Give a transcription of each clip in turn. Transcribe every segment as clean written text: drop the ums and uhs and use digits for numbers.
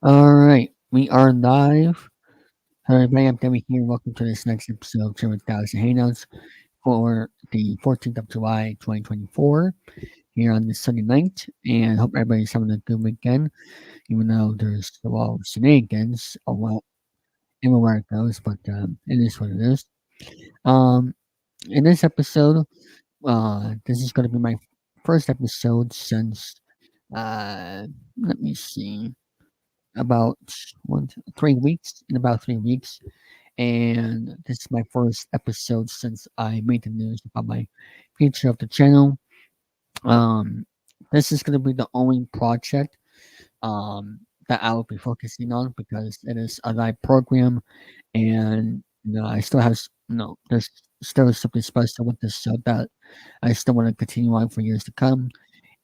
All right, we are live. Hello, everybody. I'm Demi here. Welcome to this next episode of Chilling3000 Hangouts for the 14th of July, 2024, here on this Sunday night. And hope everybody's having a good weekend, even though there's, well, shenanigans, well, everywhere it goes, but it is what it is. Um, in this episode, this is going to be my first episode since, uh, let me see, about 3 weeks, in about 3 weeks. And this is my first episode since I made the news about my future of the channel. Um, this is going to be the only project that I will be focusing on because it is a live program, and I still have there's still something special with this show that I still want to continue on for years to come,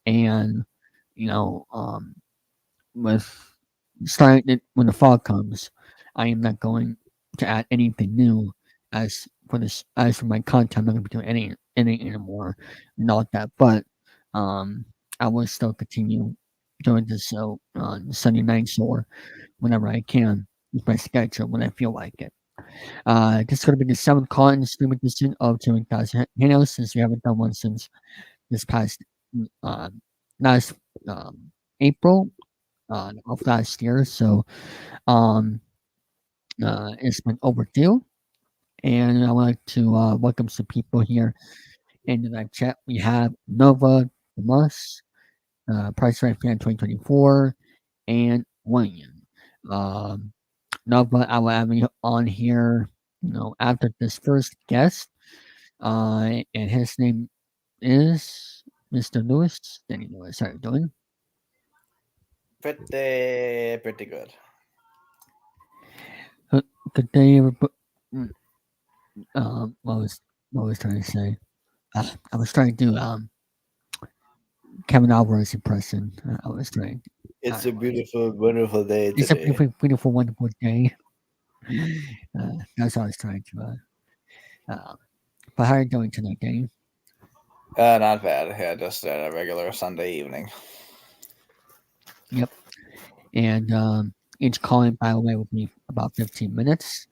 and you know um, with starting it when the fall comes, I am not going to add anything new as for my content. I'm not going to be doing any anymore, not that. But um, I will still continue doing this show on Sunday nights or whenever I can with my schedule when I feel like it. This is going to be the seventh call in the stream edition of Chilling Thousand Hangouts since we haven't done one since this past uh, last April of last year. So um, it's been overdue. And I would like to welcome some people here in the live chat. We have Nova, Demus, Price Right Fan 2024, and William. Um, Nova, I will have you on here, after this first guest. And his name is Mr. Lewis. Danny Lewis, how are you doing? Pretty good. Uh, Good day, everybody. What was trying to say? I was trying to do Kevin Alvarez impression. I was trying. I It's don't a know what beautiful, wonderful day it's a today. beautiful, beautiful, wonderful day. That's what I was trying to. But how are you doing tonight, Danny? Not bad. Yeah, just a regular Sunday evening. Yep. And each call in, by the way, will be about 15 minutes.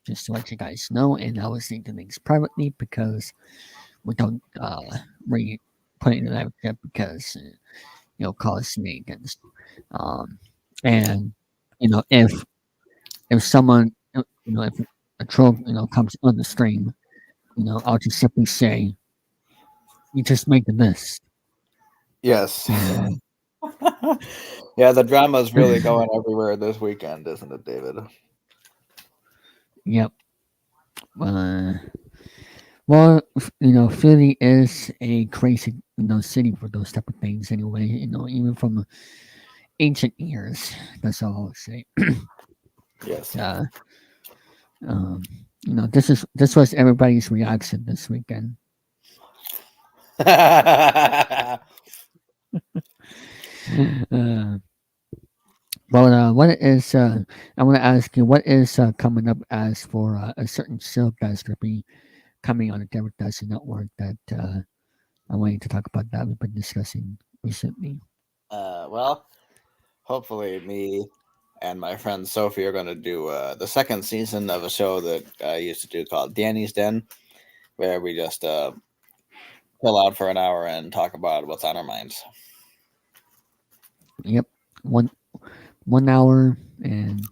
Just to let you guys know. And I was thinking things privately because we don't really put it in that chat because cause shenanigans. Um, and if someone if a troll comes on the stream, I'll just simply say you just made the list. Yes. And Yeah, the drama's really going everywhere this weekend, isn't it, David? yep. Uh, well, Philly is a crazy city for those type of things anyway. Even from ancient years. That's all I'll say. Yes. Uh, um, this was everybody's reaction this weekend. Uh, well, what is I want to ask you what is coming up as for a certain show that's going to be coming on the Denver Dusty Network that I want you to talk about that we've been discussing recently. Well, hopefully me and my friend Sophie are going to do the second season of a show that I used to do called Danny's Den, where we just chill out for an hour and talk about what's on our minds. Yep, one 1 hour and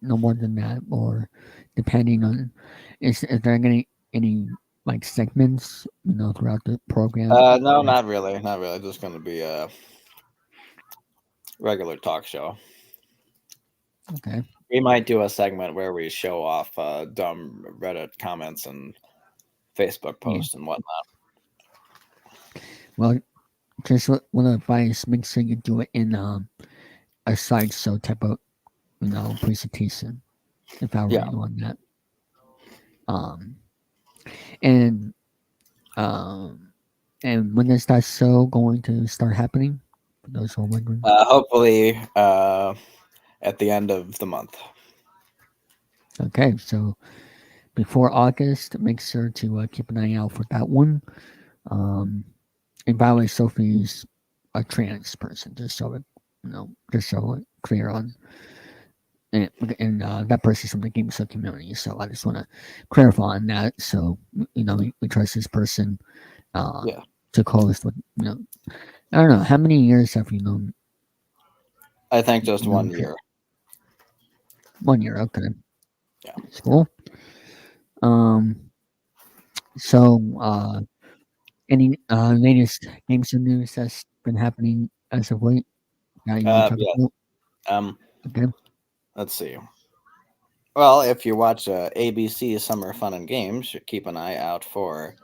no more than that, or depending on is there any like segments throughout the program? No, not really. Not really. Just going to be a regular talk show. Okay. We might do a segment where we show off dumb Reddit comments and Facebook Yeah. posts and whatnot. Well, just want to advise, make sure you do it in a slideshow type of presentation. If I were Yeah. you on that, um, and um, and when is that show going to start happening? For those who are wondering. Hopefully at the end of the month. Okay, so before August, make sure to keep an eye out for that one. Um, and by the way, Sophie's a trans person, just so just so clear on and, and that person's from the game show community. So I just want to clarify on that. So we trust this person uh, Yeah, to co-host with I don't know how many years have you I think just known one year. 1 year? Okay, Yeah. that's cool. Um, so any latest games and news that's been happening as of late that you want to talk Yeah. about? Um. Okay. Let's see. Well, if you watch ABC Summer Fun and Games, you keep an eye out for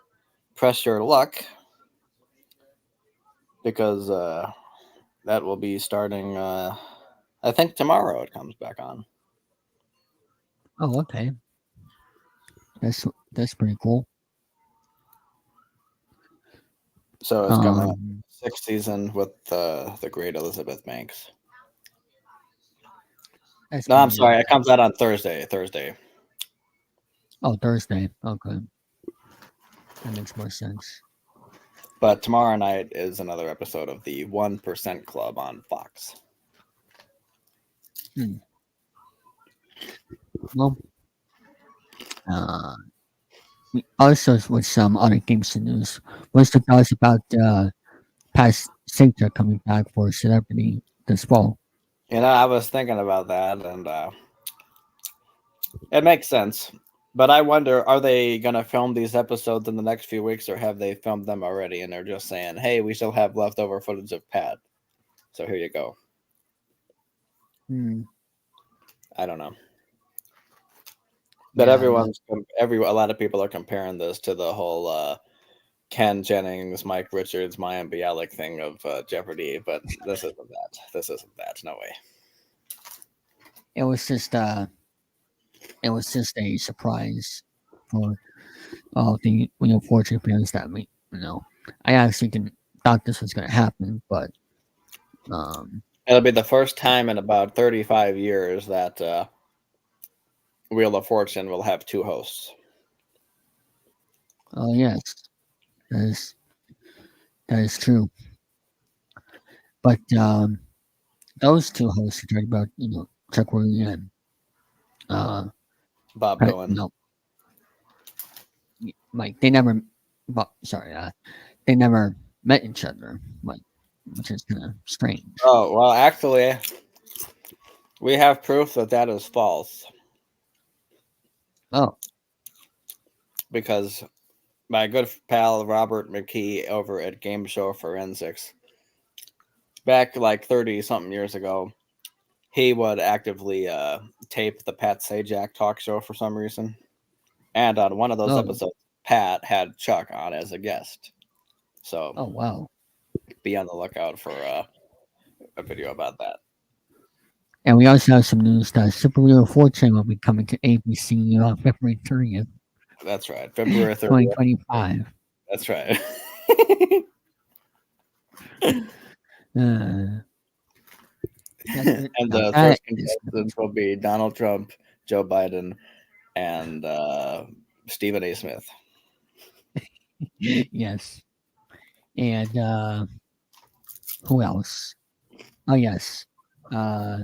Press Your Luck because that will be starting. I think tomorrow it comes back on. Oh, okay. That's pretty cool. So it's coming up Um, sixth season with the great Elizabeth Banks. that's No, I'm pretty sorry. It comes out on Thursday. Thursday. Oh, Thursday. Okay, that makes more sense. But tomorrow night is another episode of the 1% Club on Fox. Hmm. Well, uh, we also with some other games and news. What's the thoughts about past Sanctor coming back for Celebrity this fall? I was thinking about that, and it makes sense. But I wonder, are they going to film these episodes in the next few weeks, or have they filmed them already and they're just saying, hey, we still have leftover footage of Pat. So here you go. Hmm. I don't know. But Yeah, I'm not. a lot of people are comparing this to the whole Ken Jennings, Mike Richards, Mayim Bialik thing of Jeopardy. But this isn't that. This isn't that. No way. It was just a surprise for all the fortunate fans that I actually didn't thought this was going to happen, but um, It'll be the first time in about 35 years that Wheel of Fortune will have two hosts. oh yes, that is that is true. But those two hosts are talking about Chuck Williams and uh, Bob Pat, Dylan. like they never, sorry, they never met each other, like which is kind of strange. Oh, well, actually, we have proof that that is false Oh, because my good pal Robert McKee over at Game Show Forensics, back like 30 something years ago, he would actively tape the Pat Sajak talk show for some reason. And on one of those oh, episodes, Pat had Chuck on as a guest. So oh, wow. be on the lookout for a video about that. And we also have some news that Super Hero Fortune will be coming to ABC on February 30th, That's right. February 30th. 2025. That's right. Uh, And now the that first is contestants will be Donald Trump, Joe Biden, and Stephen A. Smith. yes. And who else? Oh yes. Uh,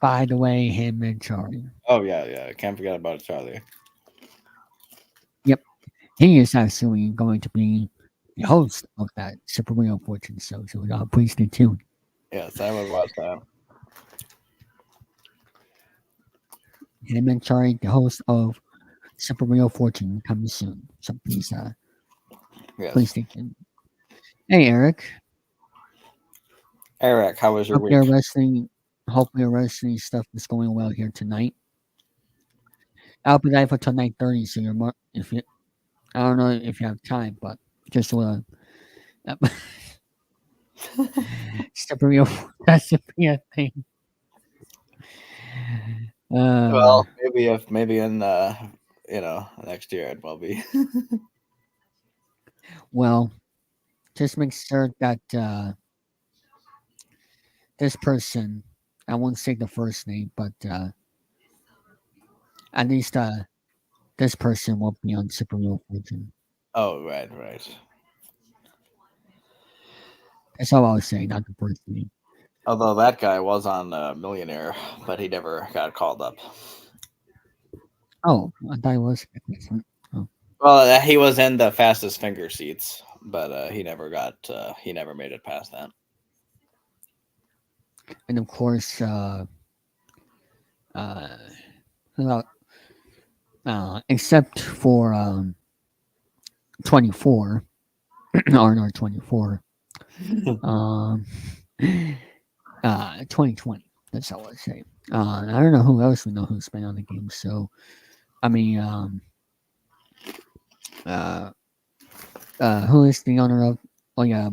by the way, him and Charlie. Oh yeah, yeah. Can't forget about Charlie. Yep, he is actually going to be the host of that Super Wheel Fortune show. So please stay tuned. Yes, I would watch that. Him and Charlie, the host of Super Wheel Fortune, coming soon. So please Yes. stay tuned. Hey Eric, Eric, how was your hope your week? wrestling, hope your wrestling stuff is going well here tonight. I'll be live until 9:30. So if you, I don't know if you have time, but just Super Wheel, that's a thing. Uh, Well, maybe in next year it will be. well, just make sure that this person, I won't say the first name, but at least this person won't be on Super Real Fortune. Oh right, right. That's all I was saying, not the first name. Although that guy was on Millionaire, but he never got called up. Oh, I thought it was a contestant. Oh. Well, he was in the fastest finger seats, but he never got. He never made it past that. And of course, well, except for 24, R&R 24, um, 2020. That's all I say. I don't know who else we know who's been on the game. So, I mean, uh, who is the owner of? Oh yeah,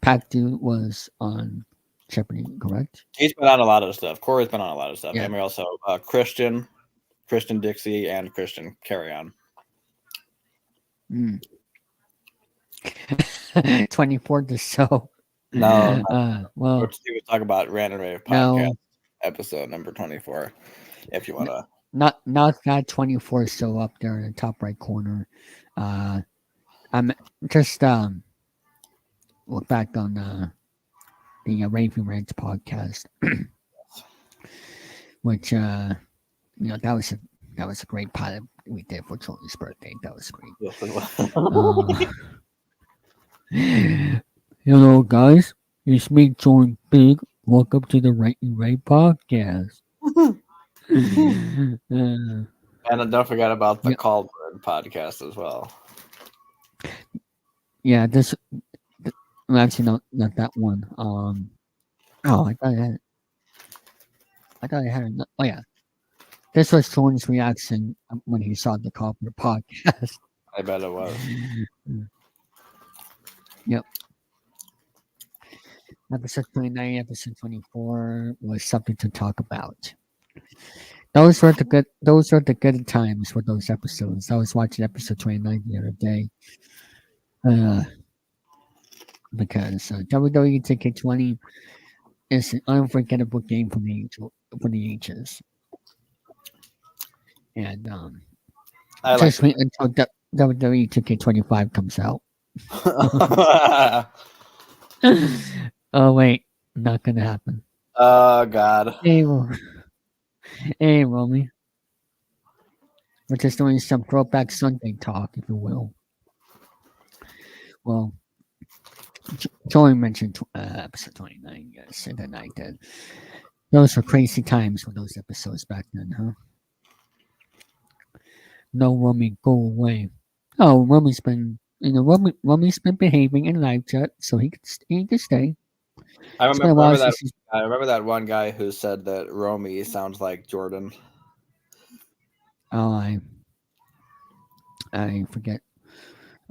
Pactu was on Jeopardy, correct? He's been on a lot of stuff. Corey's been on a lot of stuff, Yeah. and we also Christian Dixie, and Christian Carry On. Mm. 24 to so. No, Well, he was talking about Random Rave podcast no, episode number 24. If you want to, not that 24 so up there in the top right corner. I'm just look back on the Raving Rants podcast, which that was a great pilot we did for Tony's birthday. That was great. Hello guys, it's me, Jordan Big. Welcome to the Raving Ray podcast. and don't forget about the Call Bird podcast as well. Yeah, actually not that one. I thought I had. Oh yeah, this was Jordan's reaction when he saw the Call Bird podcast. I bet it was. Yep. Episode 29, episode 24 was something to talk about. Those were the good times for those episodes. I was watching episode 29 the other day. Because WWE 2K20 is an unforgettable game for the ages. And just wait until WWE 2K25 comes out. Oh wait, not gonna happen. Oh God. Hey, Romy. We're just doing some throwback Sunday talk, if you will. Well, Joey mentioned episode 29. Yes, and then I did. Those were crazy times for those episodes back then, huh? No, Romy, go away. Oh, Romy's been, Romy's been behaving in live chat, so he can stay. I remember that. I remember that one guy who said that Romy sounds like Jordan. Oh, I forget.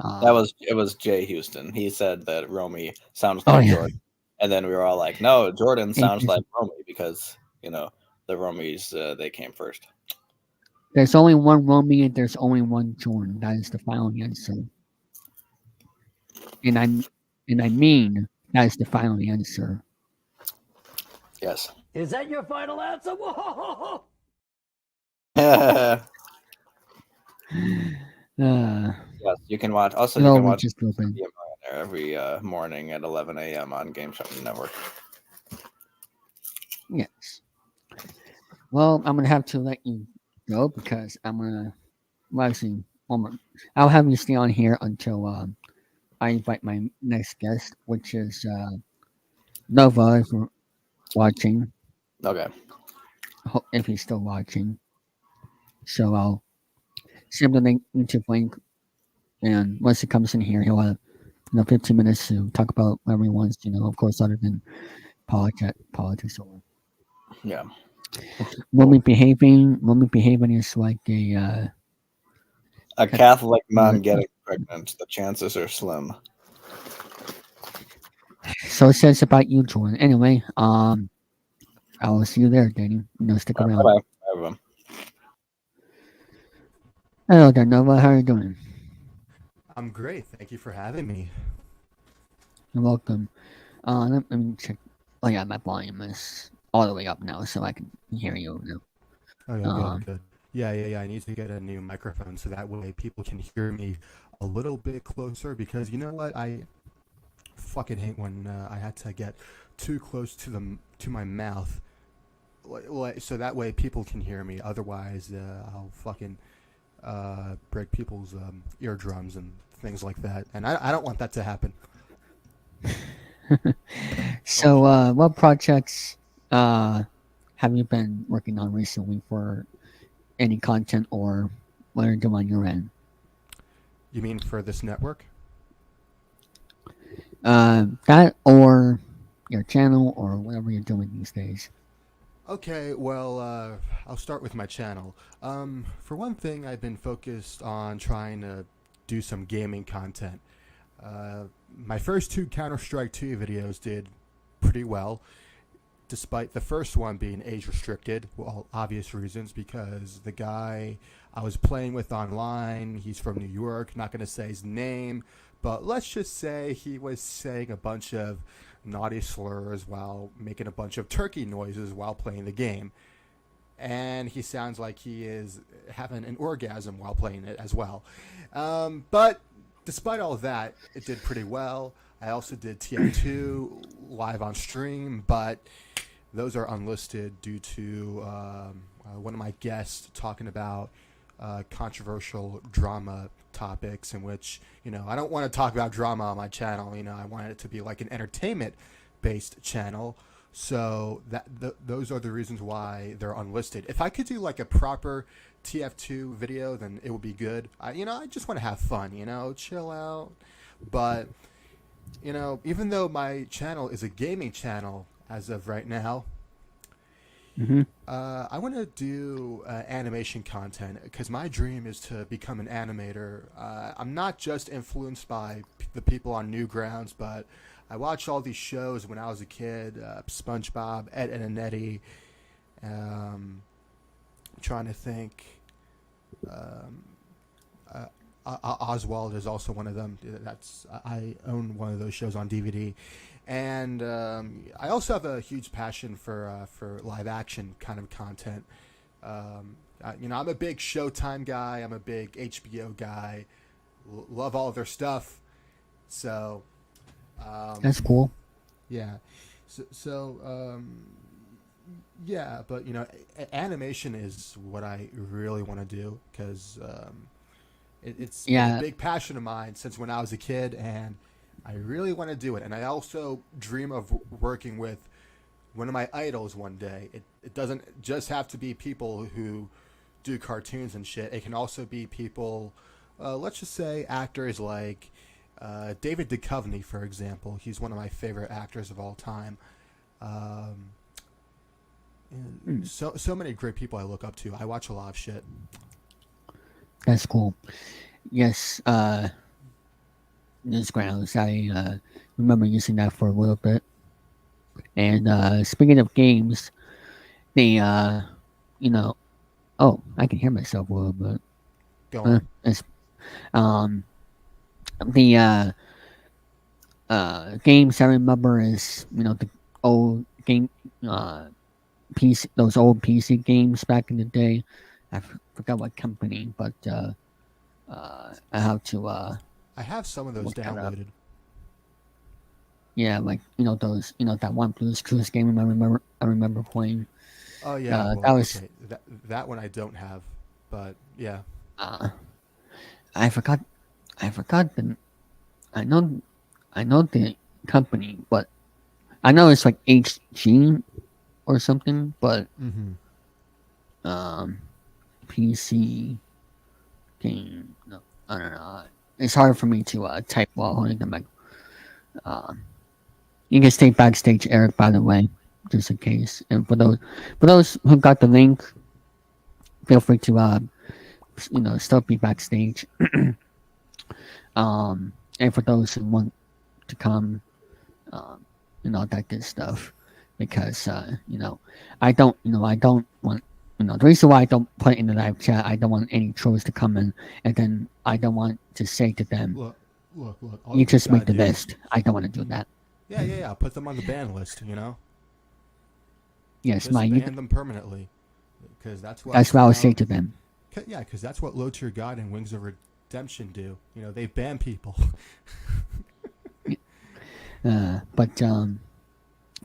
It was Jay Houston. He said that Romy sounds like Jordan, and then we were all like, "No, Jordan sounds like Romy because the Romys they came first." There's only one Romy and there's only one Jordan. That is the final answer. And I mean that is the final answer. Yes. Is that your final answer? Yes, you can watch. Also, you can watch every morning at 11 a.m. on Game Shopping Network. Yes. Well, I'm gonna have to let you go because I'm gonna. Well, actually, I'll have you stay on here until I invite my next guest, which is Nova, if you're watching. Okay. If he's still watching. So I'll send him the YouTube link, and once he comes in here, he'll have 15 minutes to talk about whatever he wants. Of course, other than politics or. Yeah. Romy behaving is like a Catholic man getting pregnant. The chances are slim. So it says about you, Jordan. Anyway, I will see you there, Danny. Stick around. Bye, everyone. Hello there, Nova. How are you doing? I'm great. Thank you for having me. You're welcome. Let me check. Oh yeah, my volume is all the way up now, so I can hear you now. Oh yeah, good. Yeah. I need to get a new microphone so that way people can hear me a little bit closer because you know what? fucking hate when I had to get too close to my mouth, so that way people can hear me. Otherwise, I'll fucking break people's eardrums and things like that, and I don't want that to happen. So, what projects have you been working on recently for any content, or what are you doing on your end? You mean for this network? That or your channel or whatever you're doing these days. Okay, well, I'll start with my channel. For one thing, I've been focused on trying to do some gaming content. My first two Counter-Strike 2 videos did pretty well, despite the first one being age restricted, well, obvious reasons, because the guy I was playing with online, he's from New York, not going to say his name, but let's just say he was saying a bunch of naughty slurs while making a bunch of turkey noises while playing the game. And he sounds like he is having an orgasm while playing it as well. But despite all that, it did pretty well. I also did TF2 live on stream, but those are unlisted due to one of my guests talking about controversial drama topics, in which, I don't want to talk about drama on my channel. I want it to be like an entertainment based channel. So those are the reasons why they're unlisted. If I could do like a proper TF2 video, then it would be good. I just want to have fun, chill out. But, even though my channel is a gaming channel as of right now, I want to do animation content, because my dream is to become an animator. I'm not just influenced by the people on Newgrounds, but I watched all these shows when I was a kid. SpongeBob, Ed, and Eddie. Trying to think. Oswald is also one of them. I own one of those shows on DVD. And I also have a huge passion for live action kind of content. I'm a big Showtime guy. I'm a big HBO guy. Love all of their stuff. So That's cool. yeah. Yeah, but animation is what I really want to do, because it's been a big passion of mine since when I was a kid, and I really want to do it. And I also dream of working with one of my idols one day. It doesn't just have to be people who do cartoons and shit. It can also be people, let's just say actors like David Duchovny, for example. He's one of my favorite actors of all time. So many great people I look up to. I watch a lot of shit. That's cool. Yes, Newsgrounds. I remember using that for a little bit. And speaking of games, the oh, I can hear myself a little bit. Go on. It's, the games I remember is the old game PC, those old PC games back in the day. I forgot what company, but I have to I have some of those downloaded. Yeah, like those that one Blue's Clues game I remember playing. Oh yeah, that was okay. That one I don't have, but yeah. I forgot the I know the company, but I know it's like HG or something, but PC game. No, I don't know. It's hard for me to type while holding the mic. You can stay backstage, Eric. By the way, just in case. And for those who got the link, feel free to still be backstage. And for those who want to come, that good stuff, because I don't want. The reason why I don't put it in the live chat, I don't want any trolls to come in, and then I don't want to say to them, Look. You just make the list. I don't want to do that. Yeah. Put them on the ban list. Yes, just ban them permanently, because that's what I would say to them. Yeah, because that's what Low Tier God and Wings of Redemption do. They ban people. But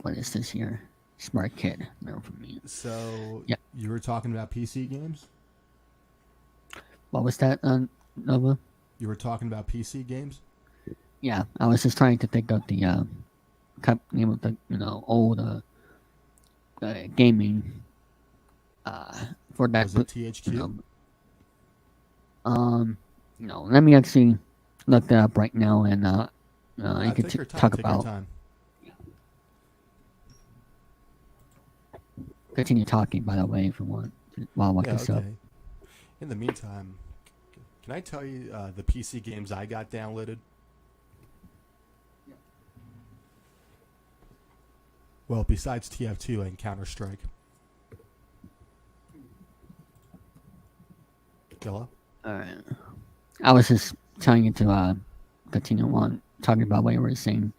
what is this here? Smart kid. Never for me. So Yeah. you were talking about PC games? What was that, Nova? You were talking about PC games? Yeah, I was just trying to think of the name of the old gaming for that. Was it You THQ? let me actually look that up right now, and you can Take your time. talk Take your about time. continue talking. By the way, if you want, while I look Yeah, this up. okay. In the meantime, can I tell you the PC games I got downloaded? Well, besides TF2 and Counter-Strike. Hello? All right. I was just telling you to continue on talking about what you were saying.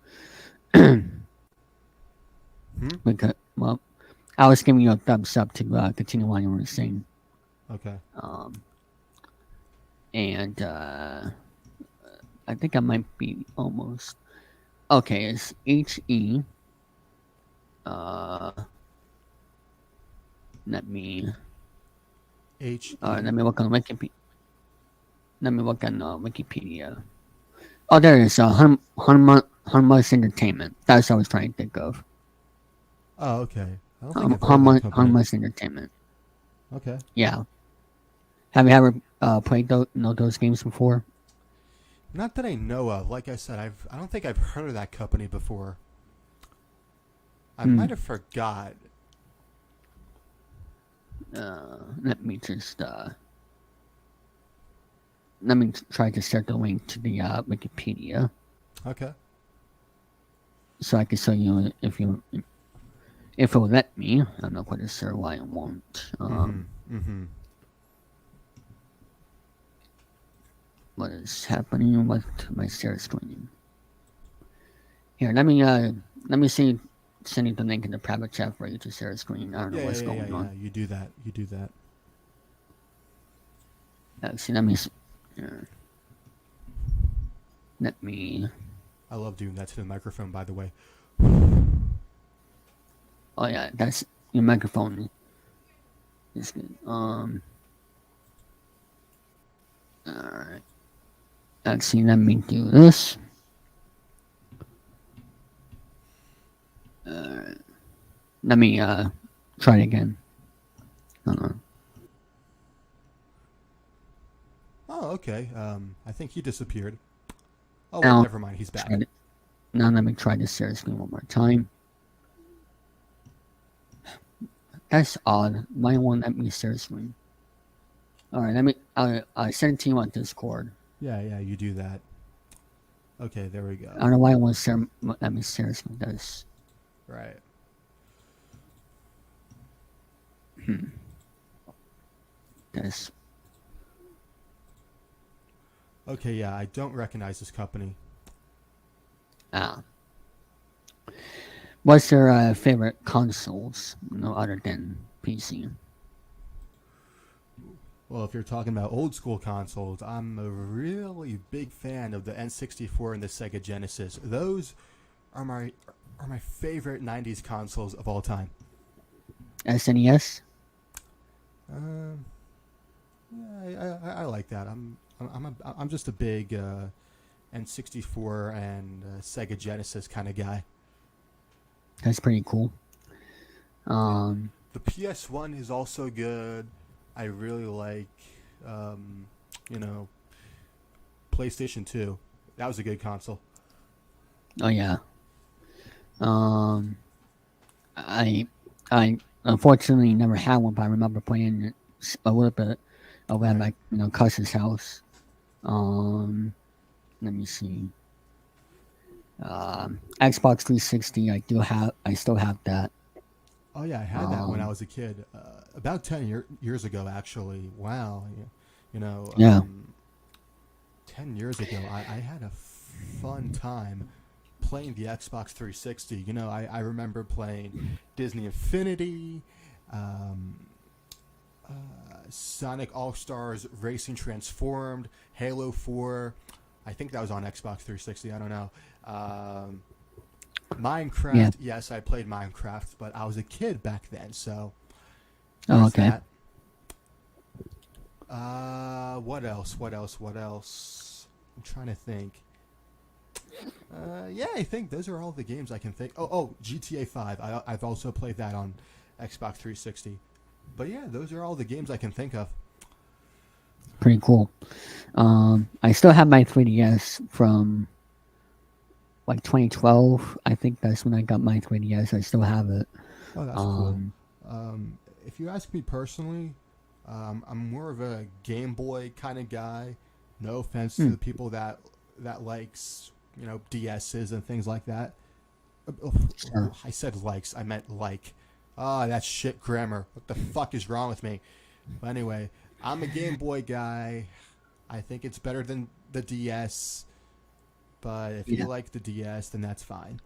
Because, well, I was giving you a thumbs up to continue on what you were saying. Okay. And I think I might be almost. Okay, it's HE. Let me. H. Let me look on Wikipedia. Let me look on Wikipedia. Oh, there it is. Hanma's Entertainment. That's what I was trying to think of. Oh, okay. I don't think I've heard of that company. Hanma's Entertainment. Okay. Yeah. Have you ever played those games before? Not that I know of. Like I said, I don't think I've heard of that company before. I might have forgot. Let me just let me try to set the link to the Wikipedia Okay. so I can show you if it will let me. I'm not quite sure why it won't. What is happening with my share screen? Here, let me send you the link in the private chat for you to share a screen. I don't know what's going on. Yeah. You do that. You do that. Actually, let me. I love doing that to the microphone, by the way. Oh yeah, that's your microphone. Is good. Alright. Actually, let me do this. Let me try it again. Hold on. Oh, okay. I think he disappeared. Oh, Now, well, never mind. He's back. Now let me try this share screen one more time. That's odd. Why won't let me share screen? Alright, let me. I send it to you on Discord. Yeah, you do that. Okay, there we go. I don't know why it won't let me share screen. That's right. That's okay. Yeah, I don't recognize this company. What's your favorite consoles? No, other than PC. Well, if you're talking about old school consoles, I'm a really big fan of the N64 and the Sega Genesis. Those are my favorite '90s consoles of all time. SNES. Yeah, I like that. I'm just a big N64 and Sega Genesis kind of guy. That's pretty cool. The PS1 is also good. I really like, PlayStation 2. That was a good console. Oh yeah. I unfortunately never had one, but I remember playing it a little bit over at my cousin's house. Let me see. Xbox 360. I still have that. Oh yeah, I had that when I was a kid, about 10 years ago, actually. Wow, Yeah. 10 years ago, I had a fun time playing the Xbox 360. I remember playing Disney Infinity, Sonic All-Stars Racing Transformed, Halo 4. I think that was on Xbox 360. I don't know. Yeah. Minecraft, yes, I played Minecraft, but I was a kid back then, so Oh, there's okay. that. What else? What else? What else? I'm trying to think. Yeah, I think those are all the games I can think. Oh, GTA 5. I've also played that on Xbox 360. But yeah, those are all the games I can think of. Pretty cool. I still have my 3DS from like 2012. I think that's when I got my 3DS. I still have it. Oh, that's cool. Um, If you ask me personally, I'm more of a Game Boy kind of guy. No offense to hmm, the people that likes DSs and things like that. sure. I said likes. I meant like. Ah, that's shit grammar. What the fuck is wrong with me? But anyway, I'm a Game Boy guy. I think it's better than the DS. But if you Yeah, like the DS, then that's fine.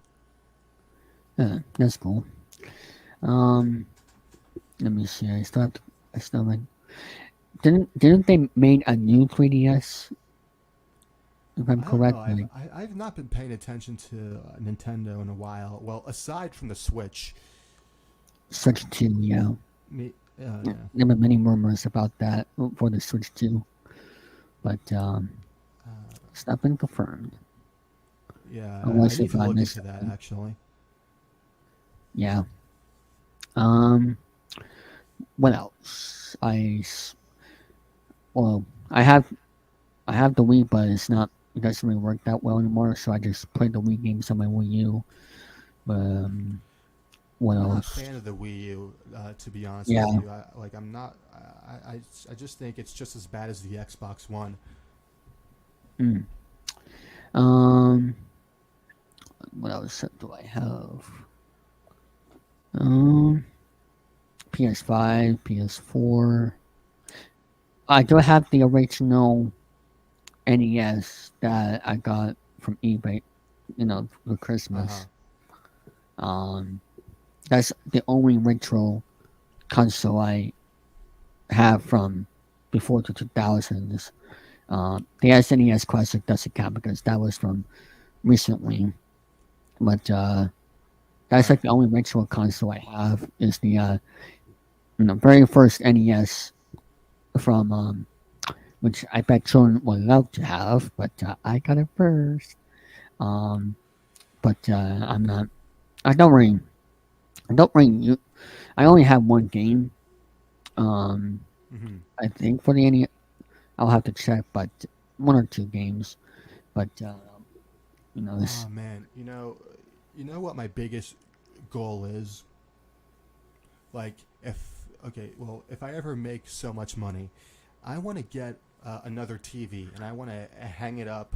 that's cool. Um, Let me see. I still have didn't they made a new 3DS? If I'm I don't know. correct, like I've not been paying attention to Nintendo in a while. Well, aside from the Switch, Switch 2. Yeah, me, there yeah. have been many rumors about that for the Switch 2, but Uh, it's not been confirmed. Yeah, I Unless need if to I look missed into that something. actually. Yeah. Um. What else? Well, I have the Wii, but it doesn't really work that well anymore. So I just play the Wii games on my Wii U. Um. What I'm not a else? fan of the Wii U, to be honest Yeah. with you. I'm not. I just think it's just as bad as the Xbox One. Mm. Um. What else do I have? Um. PS5, PS4. I do have the original NES that I got from eBay, for Uh huh. Christmas. Um, that's the only retro console I have from before the 2000s. The SNES Classic doesn't count because that was from recently, but that's Right. like the only retro console I have is the very first NES from which I bet children would love to have, but I got it first. Um, but I'm not. I don't really. I don't really. I only have one game. Um, Mm-hmm. I think for the NES, I'll have to check, but one or two games. But this. Oh man, you know what my biggest goal is? Like, if okay, well, if I ever make so much money, I want to get another TV and I want to hang it up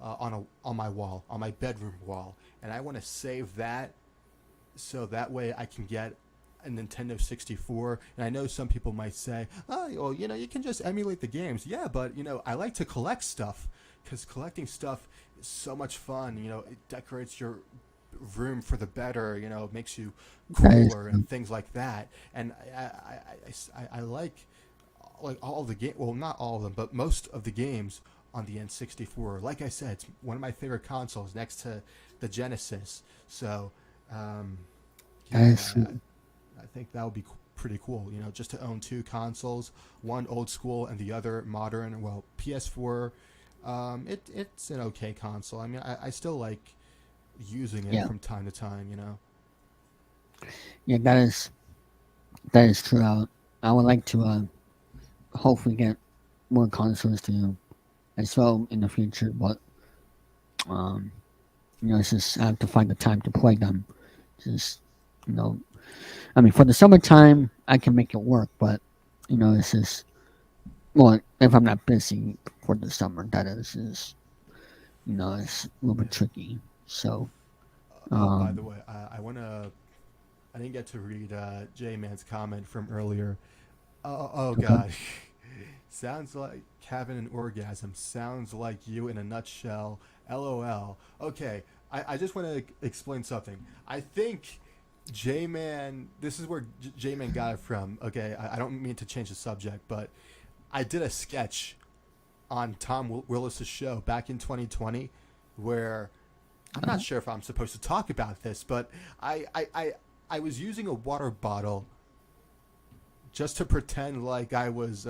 on my wall, on my bedroom wall, and I want to save that so that way I can get a Nintendo 64. And I know some people might say, "Oh, well, you can just emulate the games." Yeah, but I like to collect stuff because collecting stuff is so much fun. It decorates your room for the better. It makes you That is cooler and things like that. And I like all the game. Well, not all of them, but most of the games on the N64. Like I said, it's one of my favorite consoles next to the Genesis. So, um, that yeah, is true. I think that would be pretty cool. Just to own two consoles, one old school and the other modern. Well, PS4, it's an okay console. I mean, I still like using it Yeah, from time to time. yeah, that is true. I would like to hopefully get more consoles to as well in the future, but um, it's just I have to find the time to play them. Just you know, I mean, for the summertime, I can make it work, but it's just well, if I'm not busy for the summer, that is it's a little bit Yeah. tricky. So, Oh, by the um, way, I want to. I didn't get to read J Man's comment from earlier. Oh okay, God. Sounds like having an orgasm. Sounds like you in a nutshell. LOL. Okay, I just want to explain something. I think J Man. This is where J Man got it from. Okay, I don't mean to change the subject, but I did a sketch on Tom Willis's show back in 2020 where I'm not sure if I'm supposed to talk about this, but I was using a water bottle just to pretend like I was.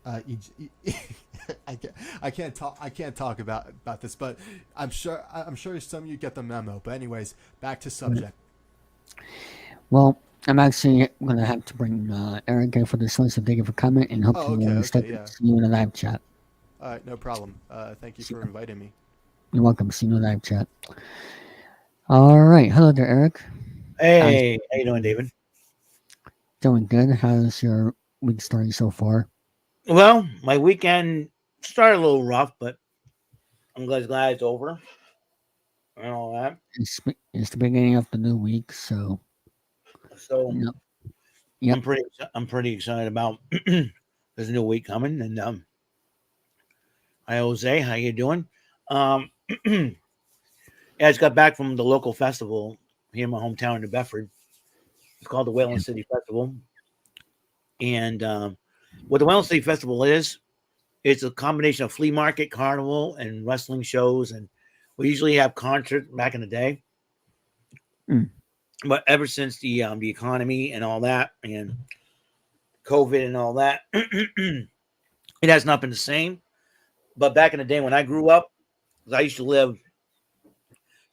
I can't talk about this, but I'm sure some of you get the memo. But anyways, back to subject. Well, I'm actually going to have to bring Eric in for this one, so thank you for coming, and hope Oh, to okay, yeah. see you in the live chat. All right, no problem. Thank you for inviting me. You're welcome. See you in the live chat. All right. Hello there, Eric. Hey, how you doing, David? Doing good. How's your week starting so far? Well, my weekend started a little rough, but I'm glad it's over and all that. It's the beginning of the new week, so So Yep. I'm pretty excited about there's a new week coming. And hi, Jose, how you doing? Yeah, I just got back from the local festival here in my hometown in New Bedford. It's called the Wayland City Festival, and what the Wayland City Festival is, it's a combination of flea market, carnival, and wrestling shows. And we usually have concerts back in the day. But ever since the economy and all that, and COVID and all that, it has not been the same. But back in the day when I grew up, I used to live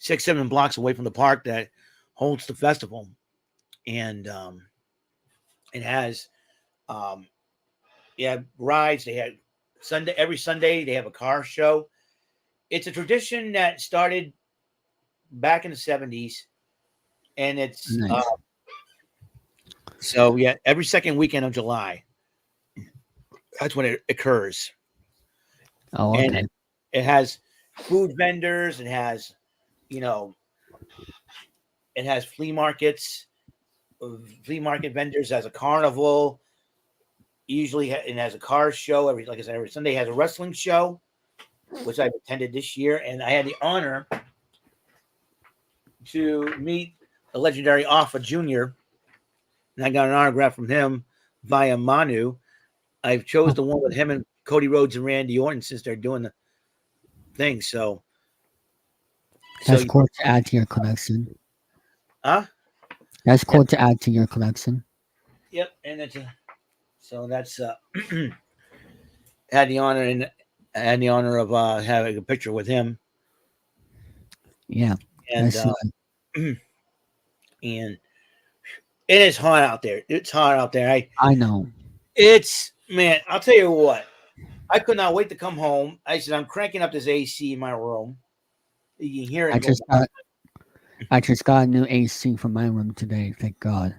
6-7 blocks away from the park that holds the festival, and it has rides. They had every Sunday they have a car show. It's a tradition that started back in the 70s, and it's nice. So yeah, every second weekend of July, that's when it occurs. Oh, okay. And it has food vendors. It has, it has flea markets, vendors. It has a carnival. Usually, it has a car show. Every Sunday, it has a wrestling show, which I've attended this year, and I had the honor to meet the legendary Alpha Jr. And I got an autograph from him via Manu. I chose the one with him and Cody Rhodes and Randy Orton since they're doing the thing. So that's cool to add to your collection. That's cool to add to your collection. Yep, and that's had the honor of having a picture with him. Yeah, and and it is hot out there. It's hot out there. I know. Man, I'll tell you what. I could not wait to come home. I said, I'm cranking up this AC in my room. You can hear it. I just got a new AC for my room today. Thank God.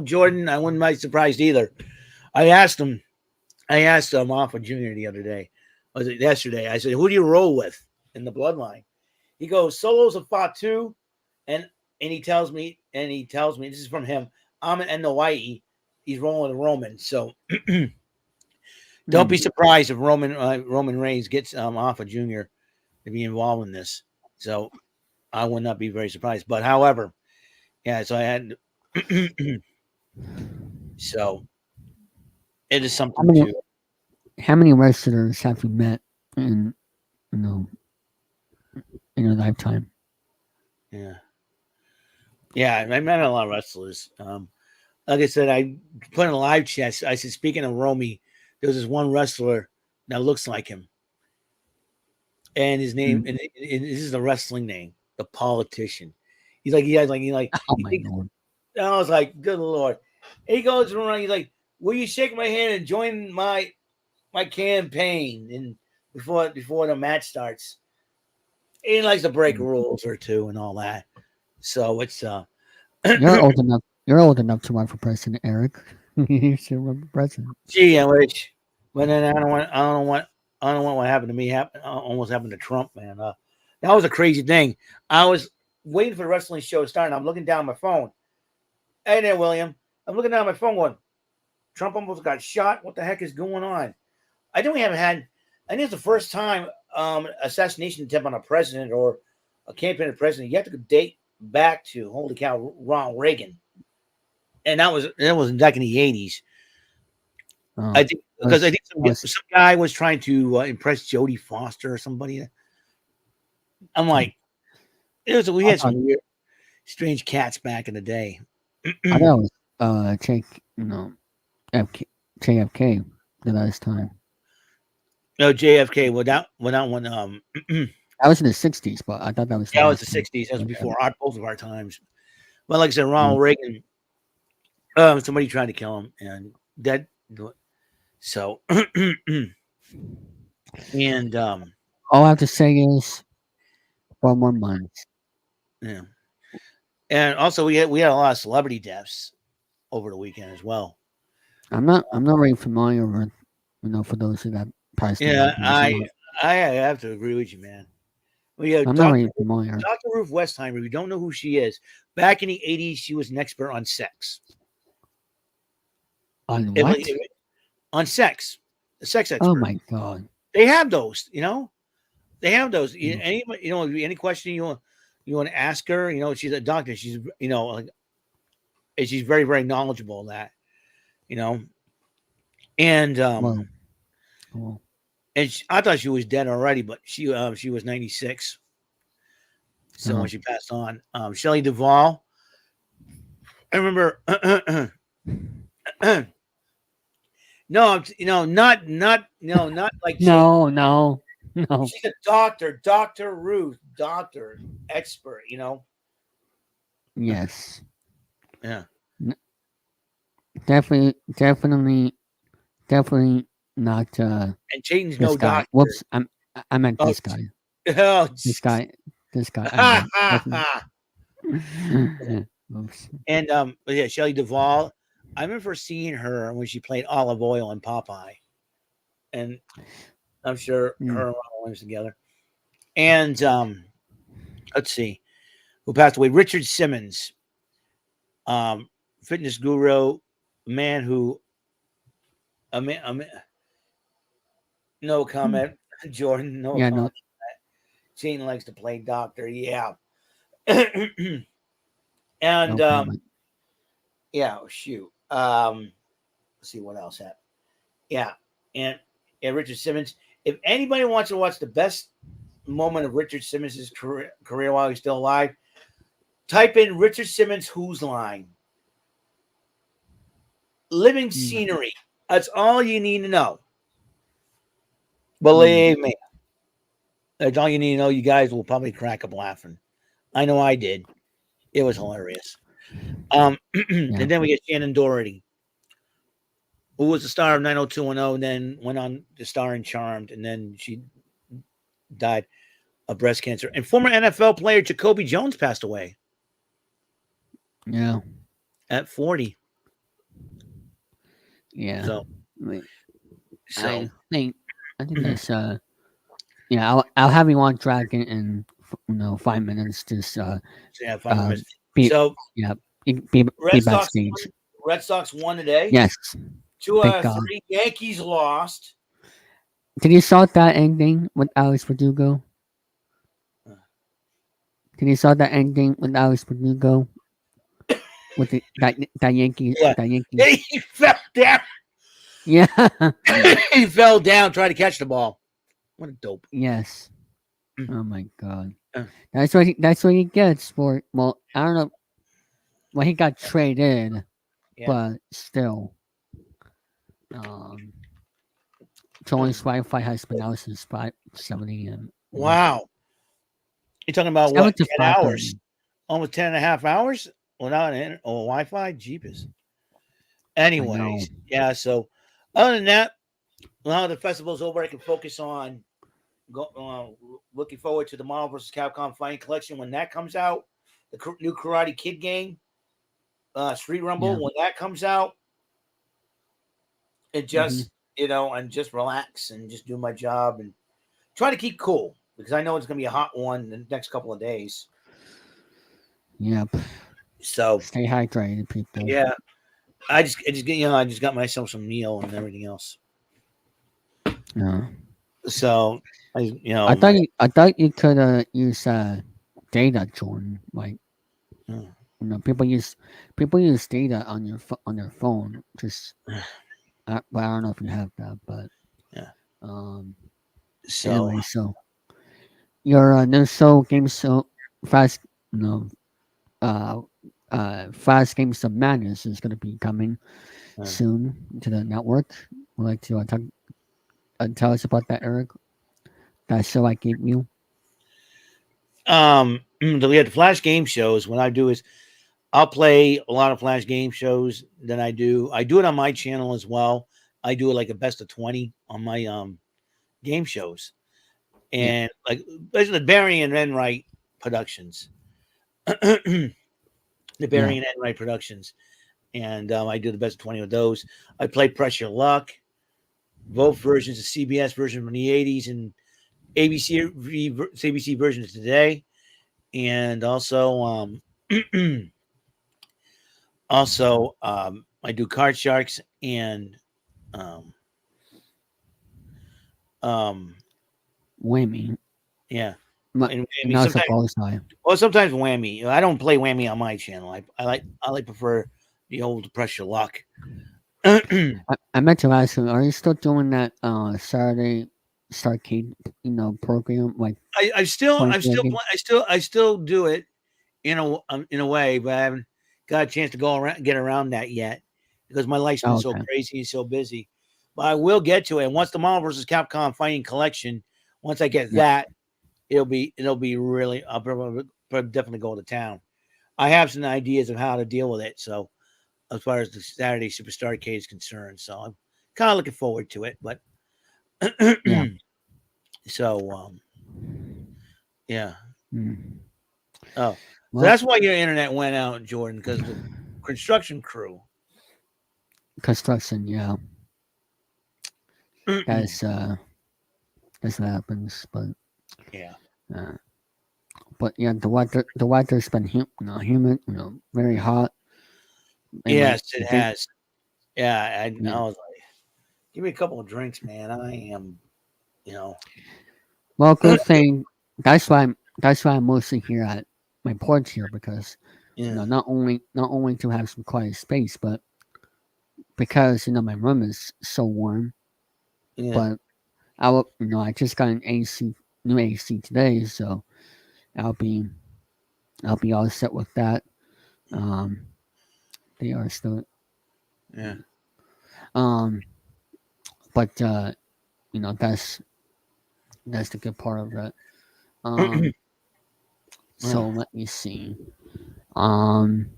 Jordan, I wouldn't be surprised either. I asked him Alpha Jr. the other day. Was it yesterday? I said, who do you roll with in the bloodline? He goes, Solos of Fatu, and he tells me, this is from him, I'm in Hawaii. He's rolling with Roman. So don't be surprised if Roman Reigns gets Alpha Jr. to be involved in this. So I would not be very surprised. But however, yeah, so I had so it is something how many wrestlers have you met in your lifetime? Yeah, I met a lot of wrestlers. Like I said, I put in a live chat. I said, speaking of Romy, there's this one wrestler that looks like him, and his name, and this is the wrestling name, the Politician. He's like, oh my Lord! And I was like, good Lord! And he goes around. He's like, will you shake my hand and join my campaign? And before the match starts, he likes to break rules or two and all that. So it's You're old enough. You're old enough to run for president, Eric. You should run for president. Gee, I wish. But then I don't want what happened to me. Almost happened to Trump, man. That was a crazy thing. I was waiting for the wrestling show to start, and I'm looking down my phone. Hey there, William. I'm looking down my phone going, Trump almost got shot. What the heck is going on? I think it's the first time assassination attempt on a president or a campaign of president. You have to date back to, holy cow, Ronald Reagan. And that was back in the 80s. I think because I think was- some guy was trying to impress Jodie Foster or somebody. I'm like, we I had some thought, weird, strange cats back in the day. I thought it was Jake, FK, JFK the last time. No, JFK. Well, that one. That was in the '60s, but I thought that was the That was last the time. '60s. That was Okay. before both of our times. Well, like I said, Ronald Reagan. Somebody tried to kill him, and that. So, and All I have to say is 4 more months. yeah, and also we had a lot of celebrity deaths over the weekend as well. I'm not really familiar with, for those who got passed away. Yeah, because I have to agree with you, man. Well, yeah, I'm not really familiar. Dr. Ruth Westheimer, if you don't know who she is, back in the 80s, she was an expert on sex. On what? On sex. A sex expert. Oh my god. They have those, They have those. Mm. Any question you want to ask her, she's a doctor. She's, and she's very, very knowledgeable of that, And Well, and I thought she was dead already, but she was 96. So when she passed on, Shelley Duvall, I remember. No, not like no. She's a doctor, Dr. Ruth, expert. Yes. Yeah. Definitely not. And Chayton's This no guy. doctor. Whoops. I meant Oh, this guy. Oh, This guy. I meant, Oops. And yeah, Shelley Duvall. I remember seeing her when she played Olive Oil in Popeye, and I'm sure her and Ronald Williams together. And let's see, who passed away? Richard Simmons, fitness guru, man who, no comment, Jordan. No comment. No. Shane likes to play doctor. Yeah. No comment. Yeah, shoot. Let's see what else happened. Yeah, and Richard Simmons. If anybody wants to watch the best moment of Richard Simmons' career while he's still alive, type in Richard Simmons Who's Line. Living scenery. That's all you need to know. Believe me. That's all you need to know. You guys will probably crack up laughing. I know I did. It was hilarious. And then we get Shannon Doherty, who was the star of 90210, and then went on to star in Charmed, and then she died of breast cancer. And former NFL player Jacoby Jones passed away. Yeah. At 40. Yeah. So I think that's yeah. I'll have you on track in 5 minutes. Just 5 minutes. Be Red Sox backstage. Red Sox won today. Yes. 2-3. Yankees lost. Did you saw that ending with Alex Verdugo? Did you saw that ending with Alex Verdugo? With that Yankee, Yeah. that Yankee. He fell down. Yeah. He fell down trying to catch the ball. What a dope. Yes. Oh my god. That's what he gets for. Well, I don't know. Well, he got traded, but still. Joey's Wi-Fi has been out since 7 a.m. Wow. You're talking about 7 what? to 10 5 hours? Almost 10 and a half hours without Wi-Fi? Jeepers. Anyways, yeah, so other than that, now the festival's over, I can focus on looking forward to the Marvel vs. Capcom Fighting Collection when that comes out, the new Karate Kid game, Street Rumble, when that comes out, and just, and just relax and just do my job and try to keep cool because I know it's going to be a hot one in the next couple of days. Yep. So stay hydrated, people. Yeah. I just got myself some meal and everything else. Yeah. So, I thought you could use data, Jordan. Like, people use data on their phone. Just, but I don't know if you have that. But Yeah. um, So anyway, so your new show game show fast, you know, uh, fast games of madness is going to be coming uh, soon to the network. Would like to tell us about that, Eric? That show I gave you. the Flash game shows. What I do is I'll play a lot of Flash game shows. Then I do it on my channel as well. I do it like a best of 20 on my game shows, Yeah, and like basically Barry and Enright Productions, the yeah, Barry and Enright Productions, and I do the best of 20 with those. I play Press Your Luck, both versions of CBS version from the 80s and CBC versions today, and also I do Card Sharks and um um Whammy. yeah, But and you're Whammy not sometimes. supposed to. Well, sometimes Whammy. I don't play Whammy on my channel. I like prefer the old Press Your Luck. Yeah, I meant to ask you, are you still doing that Saturday Starcade, program like I still point I'm still game? I still do it in a way, but I haven't got a chance to get around that yet because my life's been Oh, so okay. crazy and so busy. But I will get to it. And once the Marvel vs. Capcom Fighting Collection, once I get Yeah, that, it'll be really. I'll probably definitely go to town. I have some ideas of how to deal with it. So as far as the Saturday Superstar Arcade is concerned, so I'm kind of looking forward to it. But yeah. so yeah. Mm. Oh, so Well, that's why your internet went out, Jordan, because the construction crew. construction, yeah, Yeah. that's what happens. Uh, but yeah, the weather's been humid, very hot. And like Yes, it the day, has. Yeah, I yeah. was like, give me a couple of drinks, man. I am, you know. Well, good thing. That's why I'm mostly here at my porch here because Yeah, not only to have some quiet space, but because my room is so warm. yeah. But I just got an new AC today, so I'll be I'll be all set with that. Um, they are still Yeah. um, but that's the good part of it. Um, Yeah. so let me see. Um,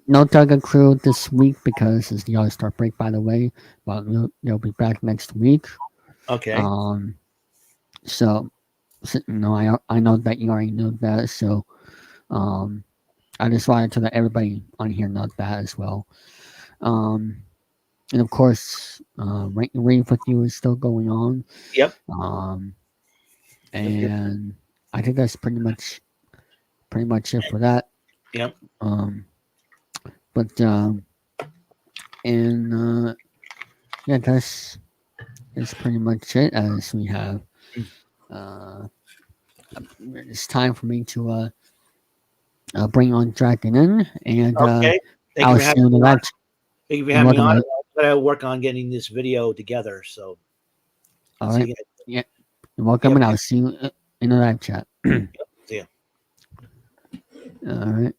no Tugger crew this week because it's the All Star break, by the way. But they'll be back next week. Okay. Um, so I know that you already know that. So um, I just wanted to let everybody on here know that as well. Um, and of course, Rain with You is still going on. Yep. Um, Yep. and I think that's pretty much it for that. Yep. Um, but and yeah, that's pretty much it. As we have, uh, it's time for me to bring on Dragon in, and Okay. Thank you I'll for see having you in me the on. next. Thank you for You're having me welcome. on. All I gotta work on getting this video together. So see right. you guys. Yeah, you're welcome, Yep. and I'll see you in the live chat. All See ya. right.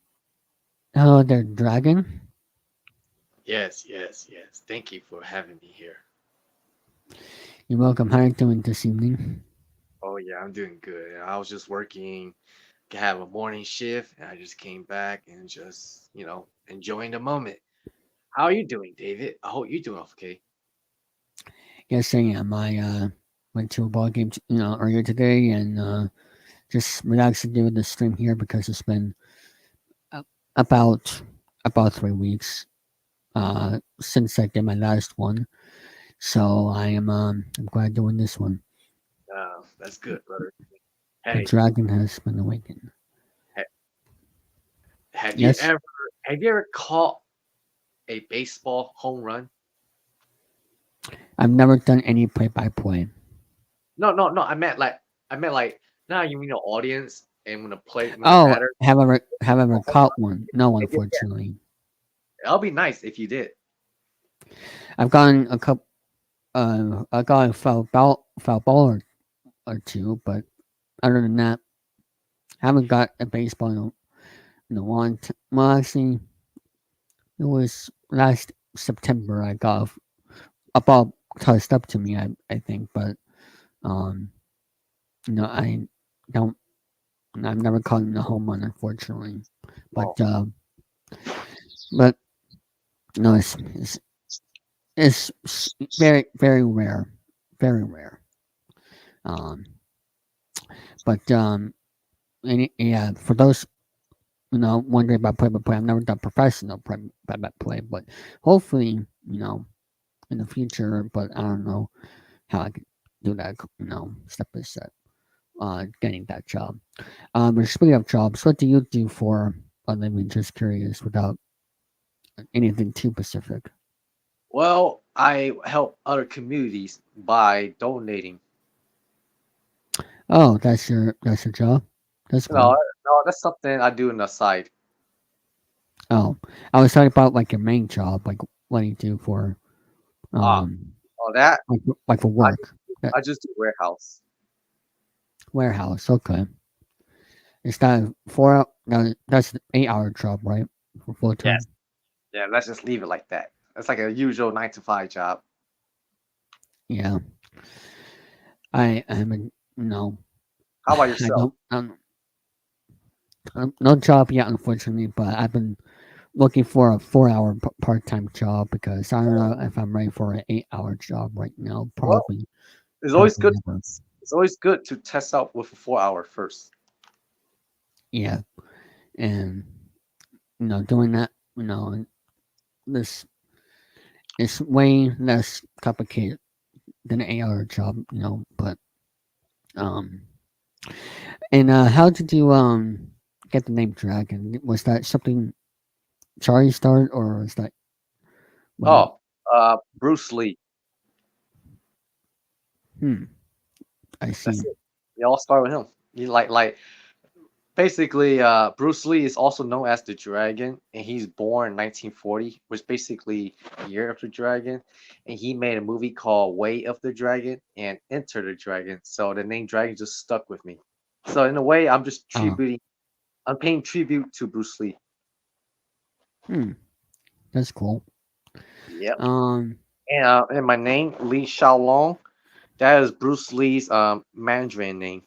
Hello there, Dragon. Yes, yes, yes. Thank you for having me here. You're welcome. How are you doing this evening? Oh yeah, I'm doing good. I was just working, have a morning shift, and I just came back and just, enjoying the moment. How are you doing, David? I hope you're doing okay. Yes, I am. I went to a ball game, earlier today, and just relaxing doing the stream here because it's been uh, about 3 weeks since I did my last one. So I'm glad doing this one. That's good, brother. The Hey, dragon has been awakened. ha- have you Yes, ever have you ever caught a baseball home run? I've never done any play-by-play. No, no, no. I meant like now you mean the audience and when the Oh, batter. have ever caught one? No, Yeah, unfortunately. that'll be nice if you did. I've gotten a couple. I got a foul ball or two, but other than that, I haven't got a baseball in a long time. Well, actually, it was last September I got a ball tossed up to me. I think, but um, I don't. I've never caught in a home run, unfortunately. But Oh, but no, it's very very rare, very rare. Um, but yeah, for those wondering about play by play, I've never done professional play by play, but hopefully, in the future. But I don't know how I could do that, step by step. Getting that job. But speaking of jobs, what do you do for a living? Just curious, without anything too specific. well, I help other communities by donating. Oh, that's your job. That's No, cool. no, that's something I do on the side. Oh, I was talking about like your main job, like what do you do for Ah, um oh, that like for I work. I just do warehouse. Warehouse. Okay, is that 4 hour? No, that's an 8 hour job, right? For full Yes. time. Yeah, let's just leave it like that. It's like a usual 9 to 5 job. Yeah, I haven't. No, How about I yourself? don't. No job yet, unfortunately. But I've been looking for a 4 hour part time job because I don't know if I'm ready for an 8 hour job right now. Well, Probably, it's always probably good. never. It's always good to test out with a 4 hour first. Yeah, and doing that, this is way less complicated than an 8 hour job. But um, and how did you get the name Dragon? Was that something Charlie started, or was that when? Oh, Bruce Lee. Hmm, I see. That's it. They all start with him. He like basically Bruce Lee is also known as the Dragon, and he's born in 1940, which basically Year of the Dragon, and he made a movie called Way of the Dragon and Enter the Dragon. So the name Dragon just stuck with me. So in a way, Oh, I'm paying tribute to Bruce Lee. hmm, that's cool. Yep. Um, And my name Li Xiaolong. That is Bruce Lee's Mandarin name.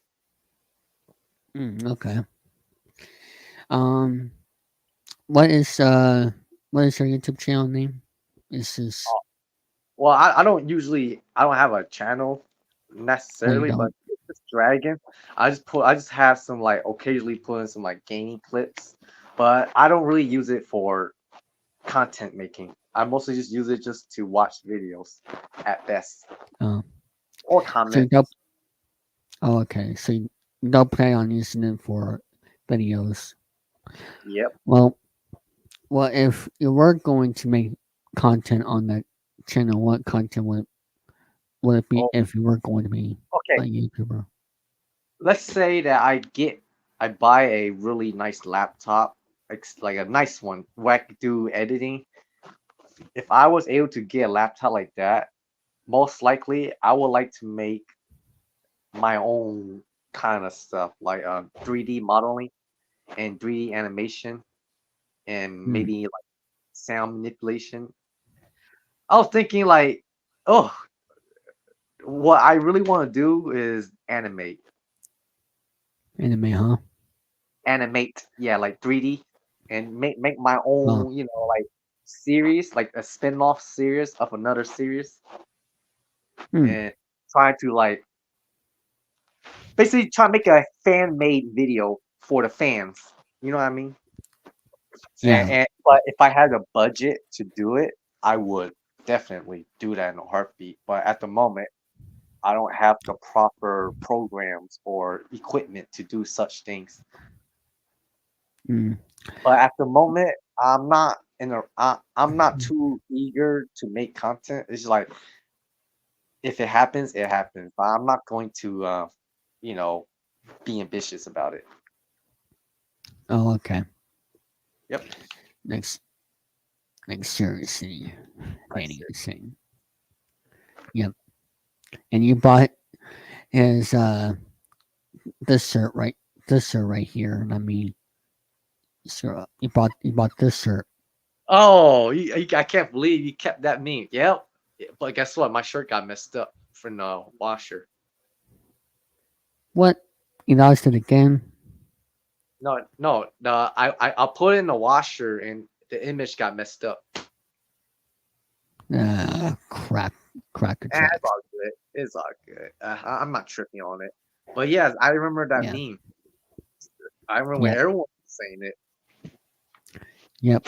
okay. Um, what is uh, what is your YouTube channel name? Is this? Well, I don't have a channel Oh, you necessarily, but don't. it's just Dragon. I just have some like occasionally put in some like gaming clips, but I don't really use it for content making. I mostly just use it just to watch videos at best Oh, or so you comment. don't. Oh, okay. So you don't plan on using it for videos. Yep. Well, if you were going to make content on that channel, what content would it be Oh, if you were going to be a okay. YouTuber? Let's say that I buy a really nice laptop, like a nice one where I could do editing. If I was able to get a laptop like that, most likely I would like to make my own kind of stuff like 3D modeling and 3D animation and Hmm. maybe like sound manipulation. I was thinking like, oh, what I really want to do is Anime, huh? animate, yeah, like 3D and make my Oh, own, like series, like a spin-off series of another series hmm. and trying to like basically try to make a fan-made video for the fans. You know what I mean? Yeah. And but if I had a budget to do it, I would definitely do that in a heartbeat. But at the moment, I don't have the proper programs or equipment to do such things. Hmm. But at the moment, I'm not too eager to make content. It's just like if it happens, it happens. But I'm not going to you know, be ambitious about it. Oh, okay. Yep. Next, seriously, That's dating it. the same. Yep. and you bought his this shirt right here. And I mean, so you bought this shirt. Oh, I can't believe you kept that meme. Yep. Yeah, but guess what? My shirt got messed up from the washer. What? You lost it again? No, no, no. I'll put it in the washer and the image got messed up. Crap, cracker It's jacks. all good. It's all good. I'm not tripping on it. But yeah, I remember that Yeah, meme. I remember when yep, everyone was saying it. yep.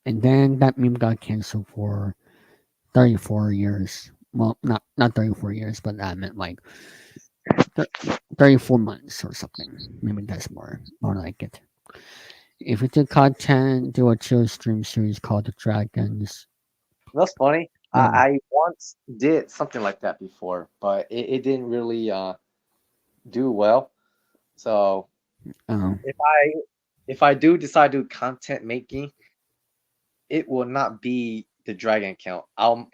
And then that meme got canceled for 34 years. Well, not 34 years, but I meant like 34 months or something. Maybe that's more like it. If we do content, do a chill stream series called The Dragons. That's funny. Yeah. I once did something like that before, but it didn't really do well. So Oh, if I do decide to do content making, it will not be the dragon account. I'll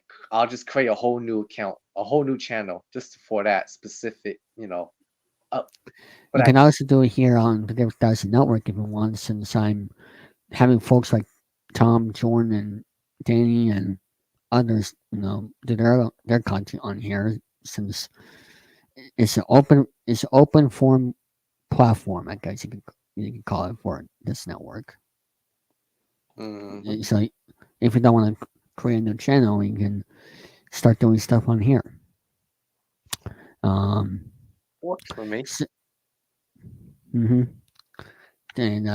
just create a whole new account, a whole new channel just for that specific, up for you that. can also do it here on the Different Thousand Network if you want, since I'm having folks like Tom, Jordan, and Danny, and others, do their content on here, since it's an open form platform, I guess you can call it, for this network. Mhm. So if you don't want to create a new channel, you can start doing stuff on here. Um, Works for me. s hmm And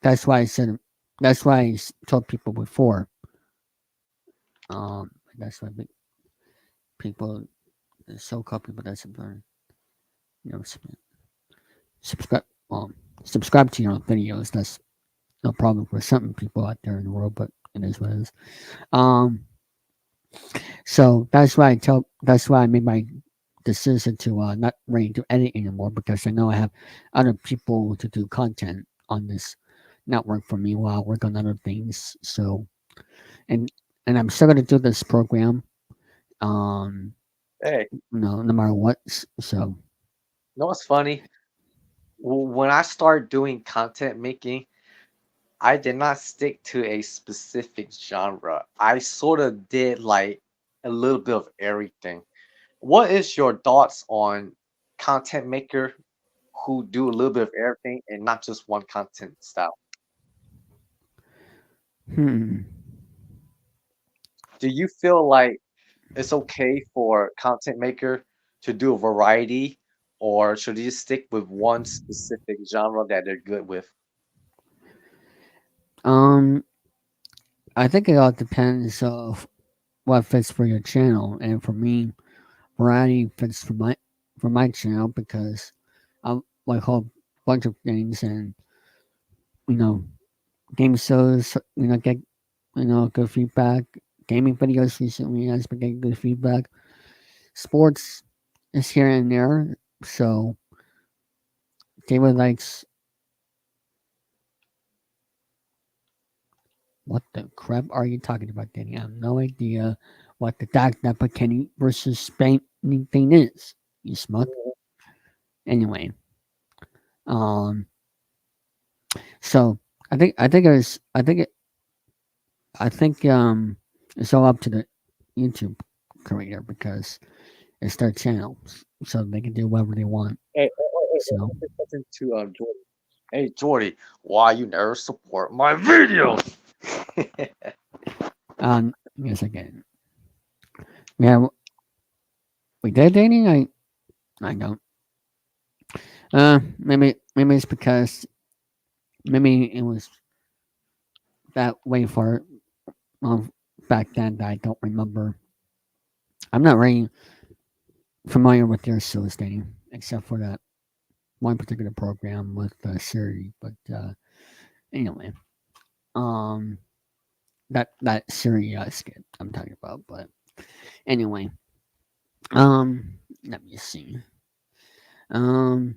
that's why I said that's why told people before. That's why people, the so-called people that you know, subscribe, subscribe to your videos. That's no problem for some people out there in the world, but it is what it is. Um, so that's why I made my decision to not really do edit anymore, because I know I have other people to do content on this network for me while I work on other things. So and and I'm still gonna do this program, um, Hey, no matter what. So what's funny? When I start doing content making, I did not stick to a specific genre. I sort of did like a little bit of everything. What is your thoughts on content maker who do a little bit of everything and not just one content style? hmm. Do you feel like it's okay for content maker to do a variety, or should you stick with one specific genre that they're good with? um, I think it all depends of what fits for your channel, and for me, variety fits for my channel, because I like a whole bunch of things, and you know game shows, get good feedback. Gaming videos recently has been getting good feedback. Sports is here and there. So David likes, what the crap are you talking about, Danny? I have no idea what the Dak Kenny versus Spain thing is. You smuck. Anyway, um, so I think it's all up to the YouTube creator, because it's their channel, so they can do whatever they want. So Listen to Jordy. Hey Jordy, why you never support my videos? yes, again, yeah, we did, Danny. I don't. Maybe it's because maybe it was that way far, um, back then, that I don't remember. I'm not really familiar with their shows, Danny, except for that one particular program with Siri. But anyway, um, that Siri skit I'm talking about. But anyway, let me see. Um,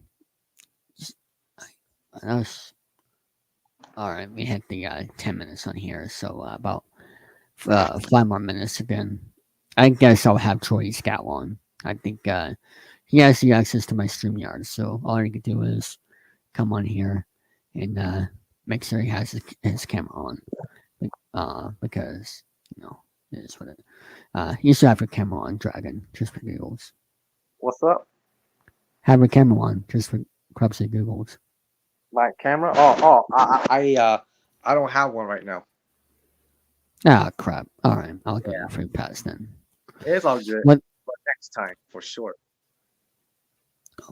that's all right. We hit the 10 minutes on here, so about 5 more minutes again. I guess I'll have Troy Scout on. I think he has the access to my StreamYard, so all I need to do is come on here and make sure he has his camera on. Because it is what it. You should have your camera on, Dragon, just for giggles. What's up? Have your camera on, just for crabs and giggles. My camera? I don't have one right now. Ah, crap. All right, I'll give you a free pass then. It's all good. What? But next time for sure.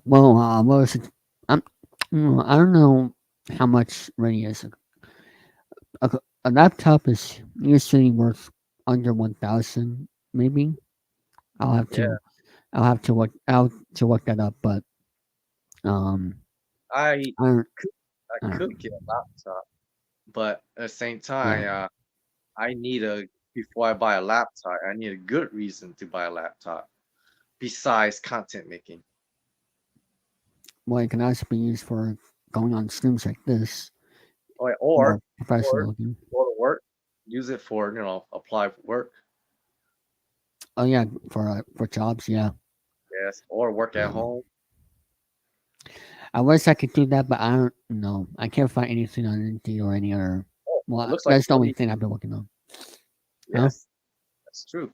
Well, what was it? I don't know how much really is a laptop is usually worth under 1,000, maybe. I'll have Yeah. to I'll have to look that up, but um, I I don't. I could get a laptop, but at the same time, I need before I buy a laptop, I need a good reason to buy a laptop besides content making. Well, it can also be used for going on streams like this, Or more or professional or looking. go to work, use it for apply for work. Oh yeah, for jobs, yeah. Yes, or work at Um, home. I wish I could do that, but I don't know. I can't find anything on Indeed or any other. Oh, it Well, looks like that's the only really thing I've been working on. Huh? yes, that's true.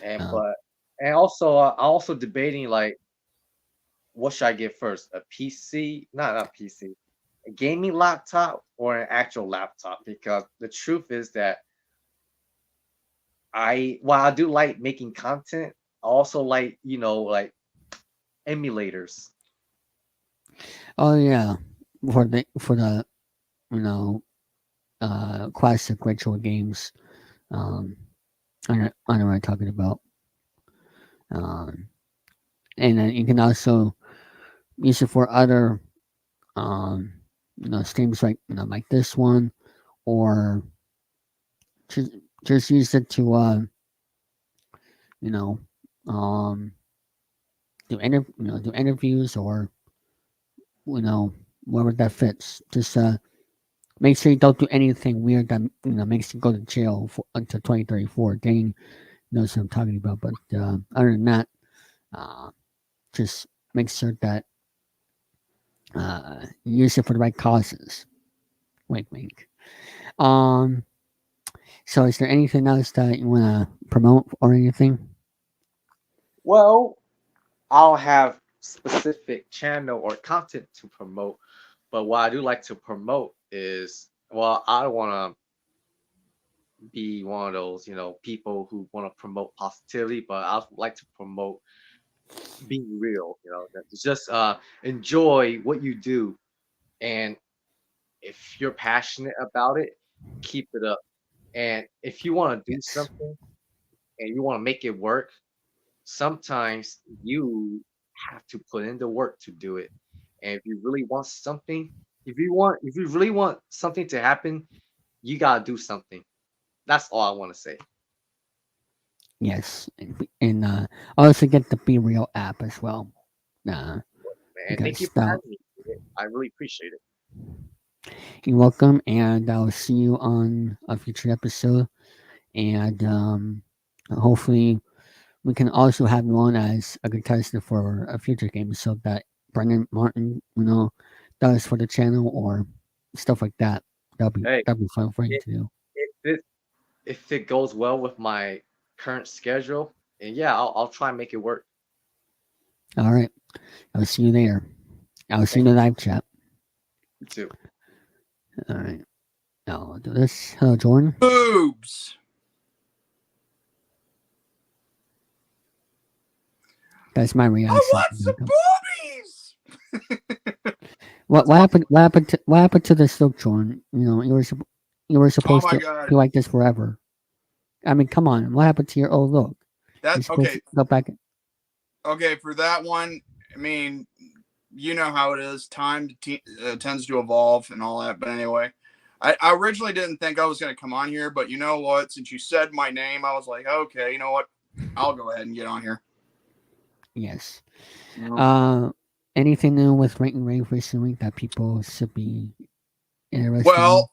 And Um, but and also I also debating like what should I get first? A PC? Not PC. A gaming laptop or an actual laptop? Because the truth is that while I do like making content, I also like, like emulators. oh yeah, for the you know classic retro games. Um, I know what I'm talking about. Um, and then you can also use it for other um streams like like this one, or just just use it to you know um do interviews, or whatever that fits. Just make sure you don't do anything weird that makes you go to jail until 2034. Dane knows what I'm talking about. But other than that, uh, just make sure that you use it for the right causes. Wink, wink. Um. So, is there anything else that you want to promote or anything? Well, I don't have specific channel or content to promote, but what I do like to promote is, well, I don't want to be one of those, people who want to promote positivity, but I like to promote being real, that just enjoy what you do. And if you're passionate about it, keep it up. And if you want to do Yes. something and you want to make it work, sometimes you have to put in the work to do it. And if you really want something, if you really want something to happen, you gotta do something. That's all I want to say. Yes. And also get the Be Real app as well. Man, thank you Because for having me. I really appreciate it. you're welcome, and I'll see you on a future episode. And hopefully, we can also have you on as a contestant for a future game, so that Brendan Martin, does for the channel or stuff like that. Hey, That'll be fun for you if to do. if it if it goes well with my current schedule, and yeah, I'll try and make it work. All right, I'll see you there. I'll see you Thank in the live chat. you too. All right, I'll do this. Hello, Jordan. Boobs. That's my reaction. I want some boobies. What happened? What happened to the silk, Jordan? You were Oh supposed my to god. be like this forever. I mean, come on. What happened to your old look? You're That's supposed okay. to go back. Okay, for that one, I mean, you know how it is. Time tends to evolve and all that. But anyway, I originally didn't think I was going to come on here, but you know what? Since you said my name, I was like, okay, you know what? I'll go ahead and get on here. Yes. No. Anything new with Rank and Rave recently that people should be interested in? Well,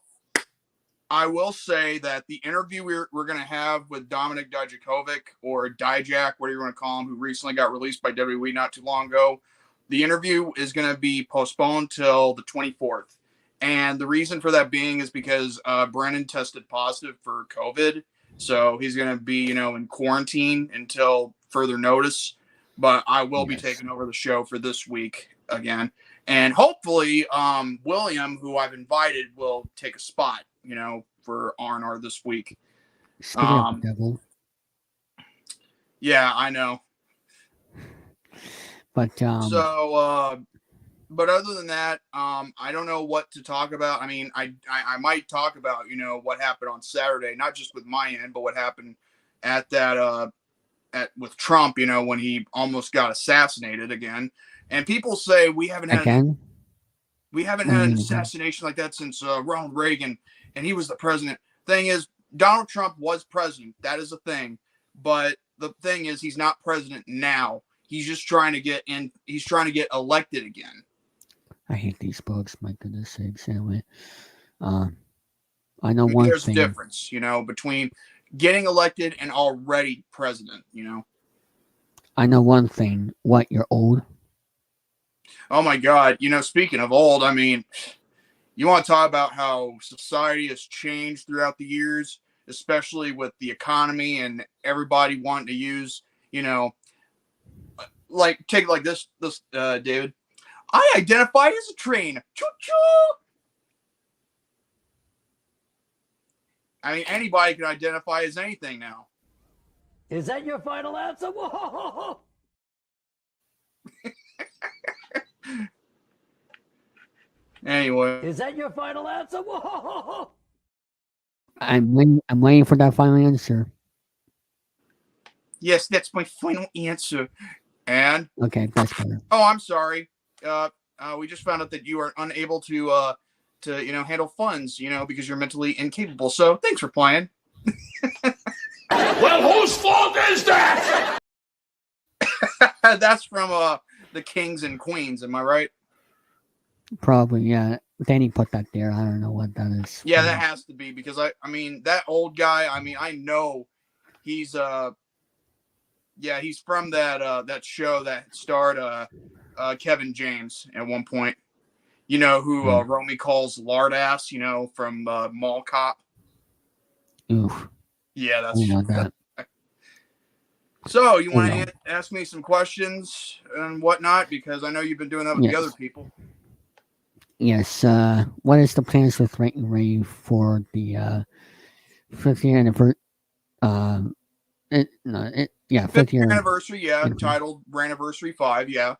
I will say that the interview we're going to have with Dominic Dijakovic, or Dijak, whatever you want to call him, who recently got released by WWE not too long ago, the interview is going to be postponed till the 24th. And the reason for that being is because Brennan tested positive for COVID. So he's going to be, in quarantine until further notice. But I will be taking over the show for this week again. And hopefully William, who I've invited, will take a spot, for R&R this week. Speaking of the devil. Yeah, I know. But but other than that, I don't know what to talk about. I mean, I might talk about, what happened on Saturday, not just with my end, but what happened at that with Trump, when he almost got assassinated again. And people say we haven't had an assassination like that since Ronald Reagan, and he was the president. Thing is, Donald Trump was president. That is a thing. But the thing is, he's not president now. He's just trying to get in. He's trying to get elected again. I hate these books. My goodness sakes. Anyway, I know one thing. There's a difference, between getting elected and already president. I know one thing. What, you're old? Oh my God. Speaking of old, I mean, you want to talk about how society has changed throughout the years, especially with the economy and everybody wanting to use, like take it like this, David. I identify as a train. Choo-choo! I mean, anybody can identify as anything now. Is that your final answer? Whoa! Anyway. Is that your final answer? Whoa! I'm waiting for that final answer. Yes, that's my final answer. And okay, that's better. Oh, I'm sorry. We just found out that you are unable to handle funds, because you're mentally incapable. So thanks for playing. Well, whose fault is that? That's from the Kings and Queens. Am I right? Probably, yeah. Danny put that there. I don't know what that is. Yeah, that has to be because I mean that old guy. I mean, I know he's he's from that show that starred Kevin James at one point. You know who Romy calls lard ass, from Mall Cop. Oof. Yeah, that's that. So you want to ask me some questions and whatnot, because I know you've been doing that with the other people. Yes. What is the plans with Rank and Rave for the 50th anniversary? 50th year anniversary. Yeah, titled Ranniversary 5. Yeah.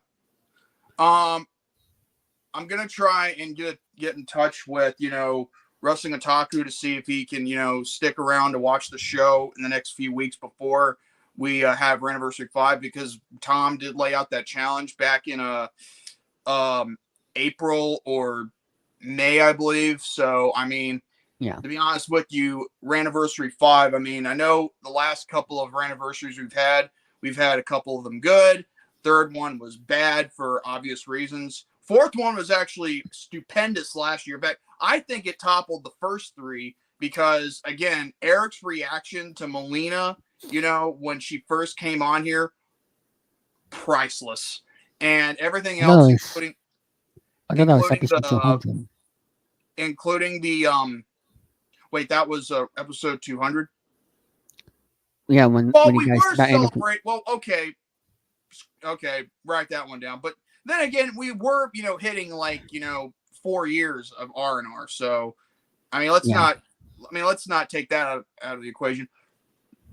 I'm gonna try and get in touch with Wrestling Otaku to see if he can stick around to watch the show in the next few weeks before we have Ranniversary 5, because Tom did lay out that challenge back in April or May, I believe. So I mean, to be honest with you, Ranniversary 5, I mean, I know the last couple of Ranniversaries we've had a couple of them good. Third one was bad for obvious reasons. Fourth one was actually stupendous last year. But I think it toppled the first three because, again, Eric's reaction to Melina, when she first came on here, priceless. And everything else, including the wait, that was episode 200? Yeah, when we were celebrating. Well, okay, write that one down. But then again, we were, hitting 4 years of R&R. So, I mean, let's not take that out of the equation.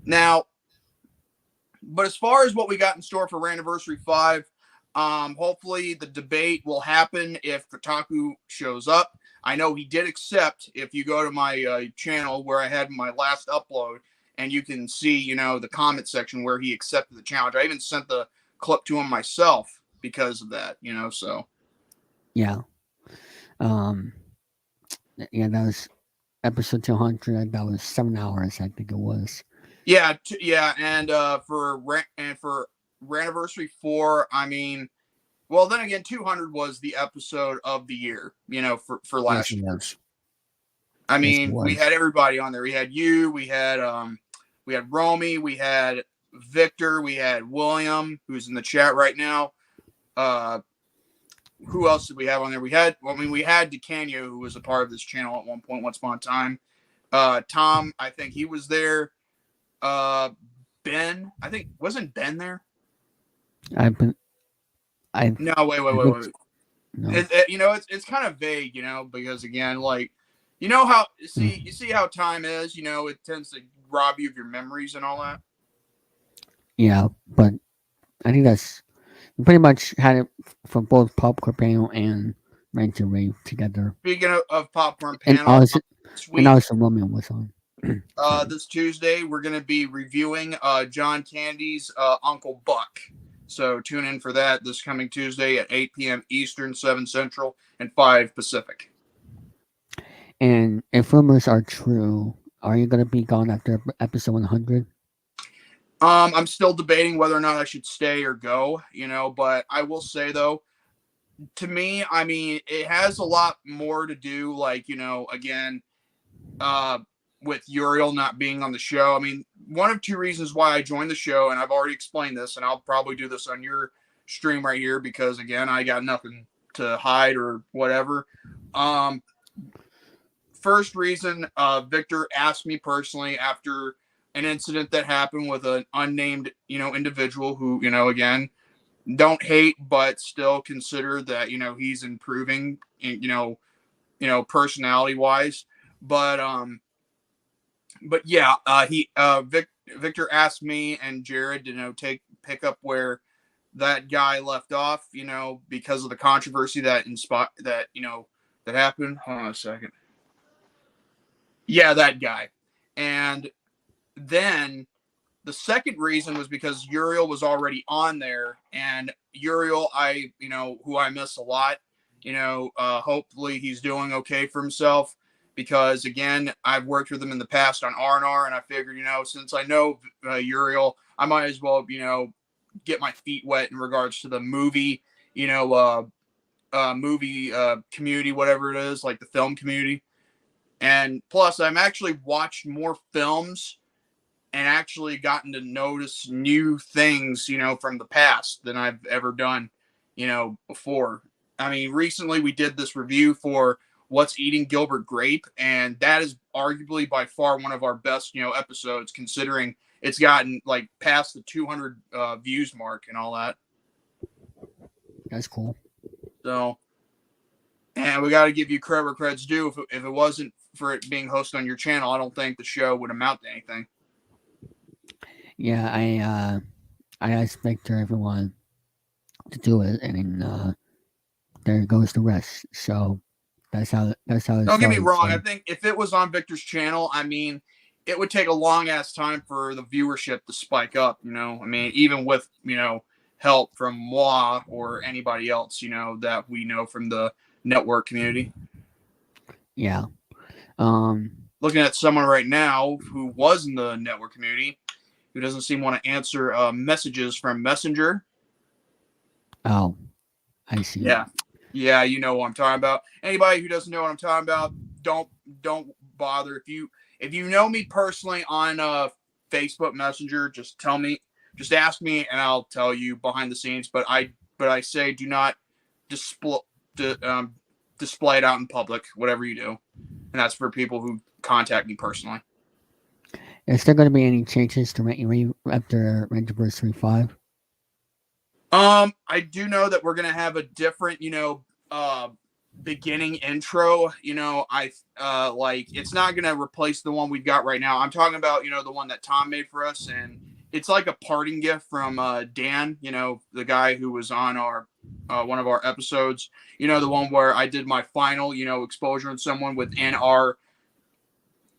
Now, but as far as what we got in store for Ranniversary 5, hopefully the debate will happen if Kotaku shows up. I know he did accept. If you go to my channel where I had my last upload, and you can see, the comment section where he accepted the challenge. I even sent the clip to him myself because of that, so. Yeah. That was episode 200. That was 7 hours, I think it was. Yeah. And for Ranniversary 4, I mean, well, then again, 200 was the episode of the year, for last year. I Yes, it mean, we was. had everybody on there. We had you, we had Romy, we had Victor, we had William, who's in the chat right now. Who else did we have on there? We had DeCanio, who was a part of this channel at one point, once upon a time. Tom, I think he was there. Ben, I think wasn't Ben there? I've been. I. No, wait. No. It's kind of vague, because again, like, how you see how time is, it tends to rob you of your memories and all that. Yeah, but I think that's you pretty much had it for both Popcorn Panel and Rent Your Rave together. Speaking of popcorn And panel, also, this and week, also Roman was on. this Tuesday, we're going to be reviewing John Candy's Uncle Buck. So tune in for that this coming Tuesday at 8 p.m. Eastern, 7 Central, and 5 Pacific. And if rumors are true, are you going to be gone after episode 100? I'm still debating whether or not I should stay or go, but I will say, though, to me, I mean, it has a lot more to do, like, again, with Uriel not being on the show. I mean, one of two reasons why I joined the show, and I've already explained this, and I'll probably do this on your stream right here because, again, I got nothing to hide or whatever. First reason, Victor asked me personally after an incident that happened with an unnamed, individual who, again, don't hate, but still consider that, he's improving, personality wise. But yeah, Victor asked me and Jared to pick up where that guy left off, because of the controversy that happened. Hold on a second. Yeah, that guy. And then the second reason was because Uriel was already on there, and Uriel, who I miss a lot, hopefully he's doing okay for himself, because again, I've worked with him in the past on R&R, and I figured, since I know Uriel, I might as well, get my feet wet in regards to the movie, movie community, whatever it is, like the film community. And plus, I'm actually watched more films and actually gotten to notice new things, from the past than I've ever done, before. I mean, recently we did this review for What's Eating Gilbert Grape, and that is arguably by far one of our best, episodes, considering it's gotten like past the 200 views mark and all that. That's cool. So, and we got to give you credit where credit's due. If it wasn't for it being hosted on your channel, I don't think the show would amount to anything. Yeah, I asked Victor everyone to do it, and then there goes the rest. So that's how. Don't get me wrong. I think if it was on Victor's channel, I mean, it would take a long ass time for the viewership to spike up. I mean, even with help from moi or anybody else, that we know from the network community. Yeah. Looking at someone right now who was in the network community, who doesn't seem to want to answer messages from Messenger. Oh, I see. Yeah, you know what I'm talking about. Anybody who doesn't know what I'm talking about, don't bother. If you know me personally on Facebook Messenger, just tell me, just ask me, and I'll tell you behind the scenes. But I say do not display it out in public, whatever you do, and that's for people who contact me personally. Is there going to be any changes to Rent Your Rave after Rentiversary 5? I do know that we're gonna have a different, beginning intro. Like it's not gonna replace the one we've got right now. I'm talking about, the one that Tom made for us, and it's like a parting gift from Dan, the guy who was on our one of our episodes. The one where I did my final, exposure on someone within our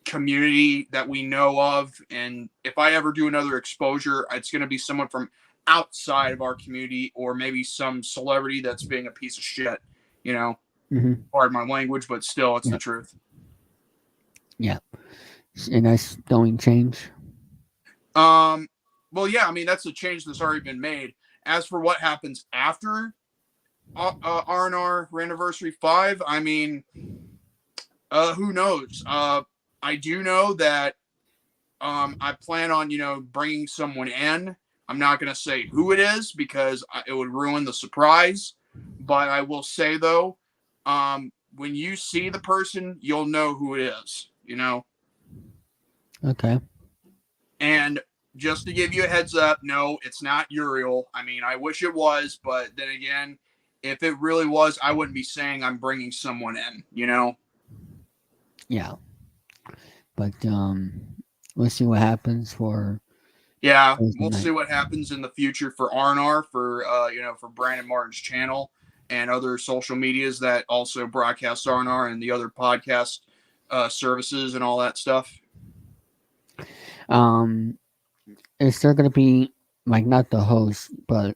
community that we know of, and if I ever do another exposure, it's going to be someone from outside of our community, or maybe some celebrity that's being a piece of shit. Pardon my language, but still, it's the truth. Yeah, and that's the only change. Well, yeah, I mean that's a change that's already been made. As for what happens after R&R Anniversary 5, I mean, Who knows? I do know that I plan on, bringing someone in. I'm not going to say who it is because it would ruin the surprise. But I will say, though, when you see the person, you'll know who it is, Okay. And just to give you a heads up, no, it's not Uriel. I mean, I wish it was, but then again, if it really was, I wouldn't be saying I'm bringing someone in, Yeah. But we'll see what happens for Yeah, Thursday we'll night. see what happens in the future for R&R, for for Brandon Martin's channel and other social medias that also broadcast R&R and the other podcast services and all that stuff. Is there gonna be like not the host, but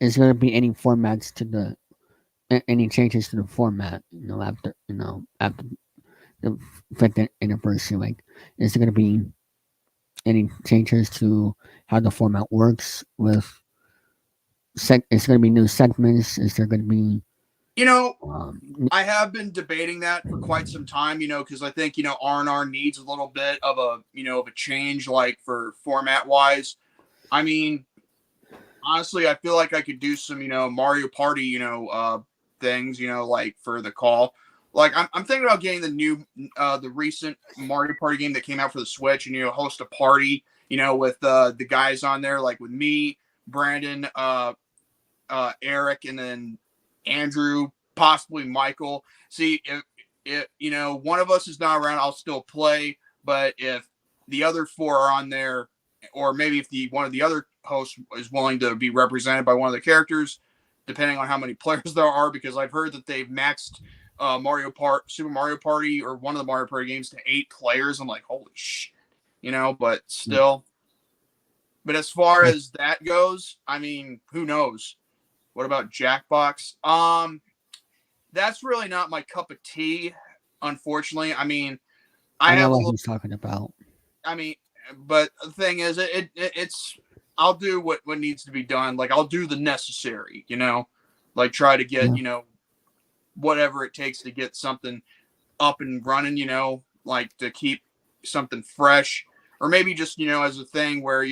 is there gonna be any formats to the any changes to the format? After the 5th anniversary, like is there gonna be any changes to how the format works with is there gonna be new segments? Is there gonna be I have been debating that for quite some time, because I think, R&R needs a little bit of a change, like for format wise. I mean, honestly, I feel like I could do some, Mario Party, things, like for the call. Like I'm thinking about getting the recent Mario Party game that came out for the Switch, and host a party, with the guys on there, like with me, Brandon, Eric, and then Andrew, possibly Michael. See, if one of us is not around, I'll still play. But if the other four are on there, or maybe if one of the other hosts is willing to be represented by one of the characters, depending on how many players there are, because I've heard that they've maxed Super Mario Party, or one of the Mario Party games, to 8 players. I'm like, holy shit, but still. But as far as that goes, I mean, who knows? What about Jackbox? That's really not my cup of tea, unfortunately. I mean, I know what he's talking about. I mean, but the thing is, it's I'll do what needs to be done. Like I'll do the necessary, like try to get whatever it takes to get something up and running, like to keep something fresh, or maybe just as a thing where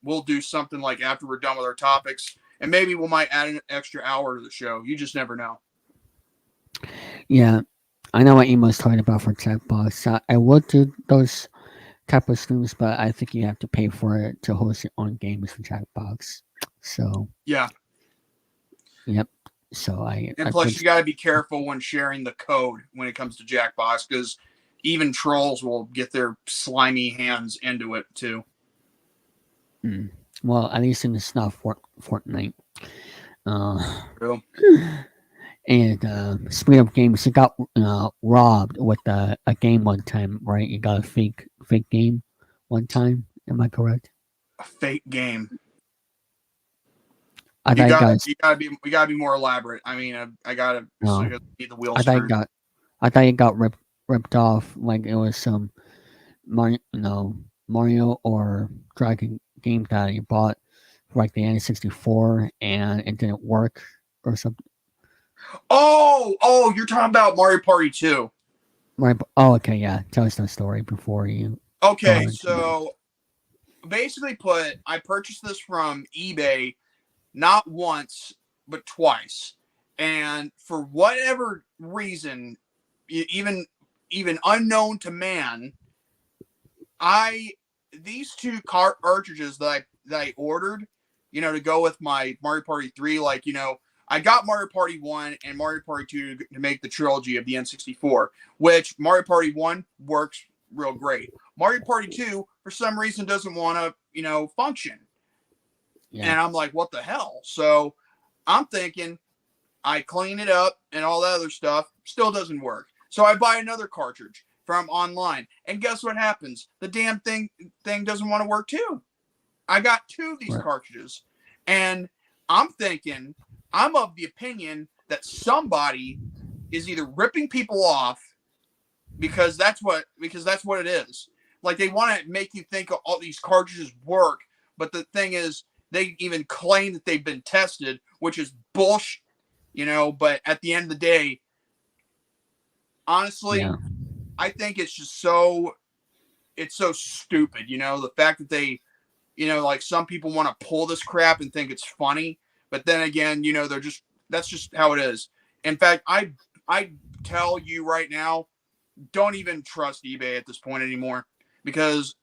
we'll do something like after we're done with our topics, and maybe we might add an extra hour to the show. You just never know. Yeah, I know what Emo's talking about for Jackbox. I would do those type of streams, but I think you have to pay for it to host your own games for Jackbox. So yeah, yep. So plus you got to be careful when sharing the code when it comes to Jackbox, because even trolls will get their slimy hands into it too. Well, at least in it's not Fortnite. True. And speaking of games, you got robbed with a game one time, right? You got a fake game one time. Am I correct? A fake game. We gotta be more elaborate. I mean, I gotta need the wheels. I thought you got ripped off. Like it was some Mario or Dragon game that you bought for like the N64 and it didn't work or something. Oh, you're talking about Mario Party 2. Right. Oh, okay, yeah. Tell us the story before you. Okay, so basically I purchased this from eBay not once, but twice. And for whatever reason, even unknown to man, these 2 cartridges that I ordered, to go with my Mario Party 3, like, I got Mario Party 1 and Mario Party 2 to make the trilogy of the N64, which Mario Party 1 works real great. Mario Party 2, for some reason, doesn't want to, function. Yeah. And I'm like, what the hell? So I'm thinking, I clean it up and all that other stuff, still doesn't work. So I buy another cartridge from online. And guess what happens? The damn thing doesn't want to work too. I got 2 of these cartridges. And I'm thinking, I'm of the opinion that somebody is either ripping people off because that's what it is. Like they want to make you think all these cartridges work, but the thing is, they even claim that they've been tested, which is bullshit, But at the end of the day, honestly, Yeah. I think it's just so stupid. The fact that they, like some people want to pull this crap and think it's funny, but then again, that's just how it is. In fact, I tell you right now, don't even trust eBay at this point anymore, because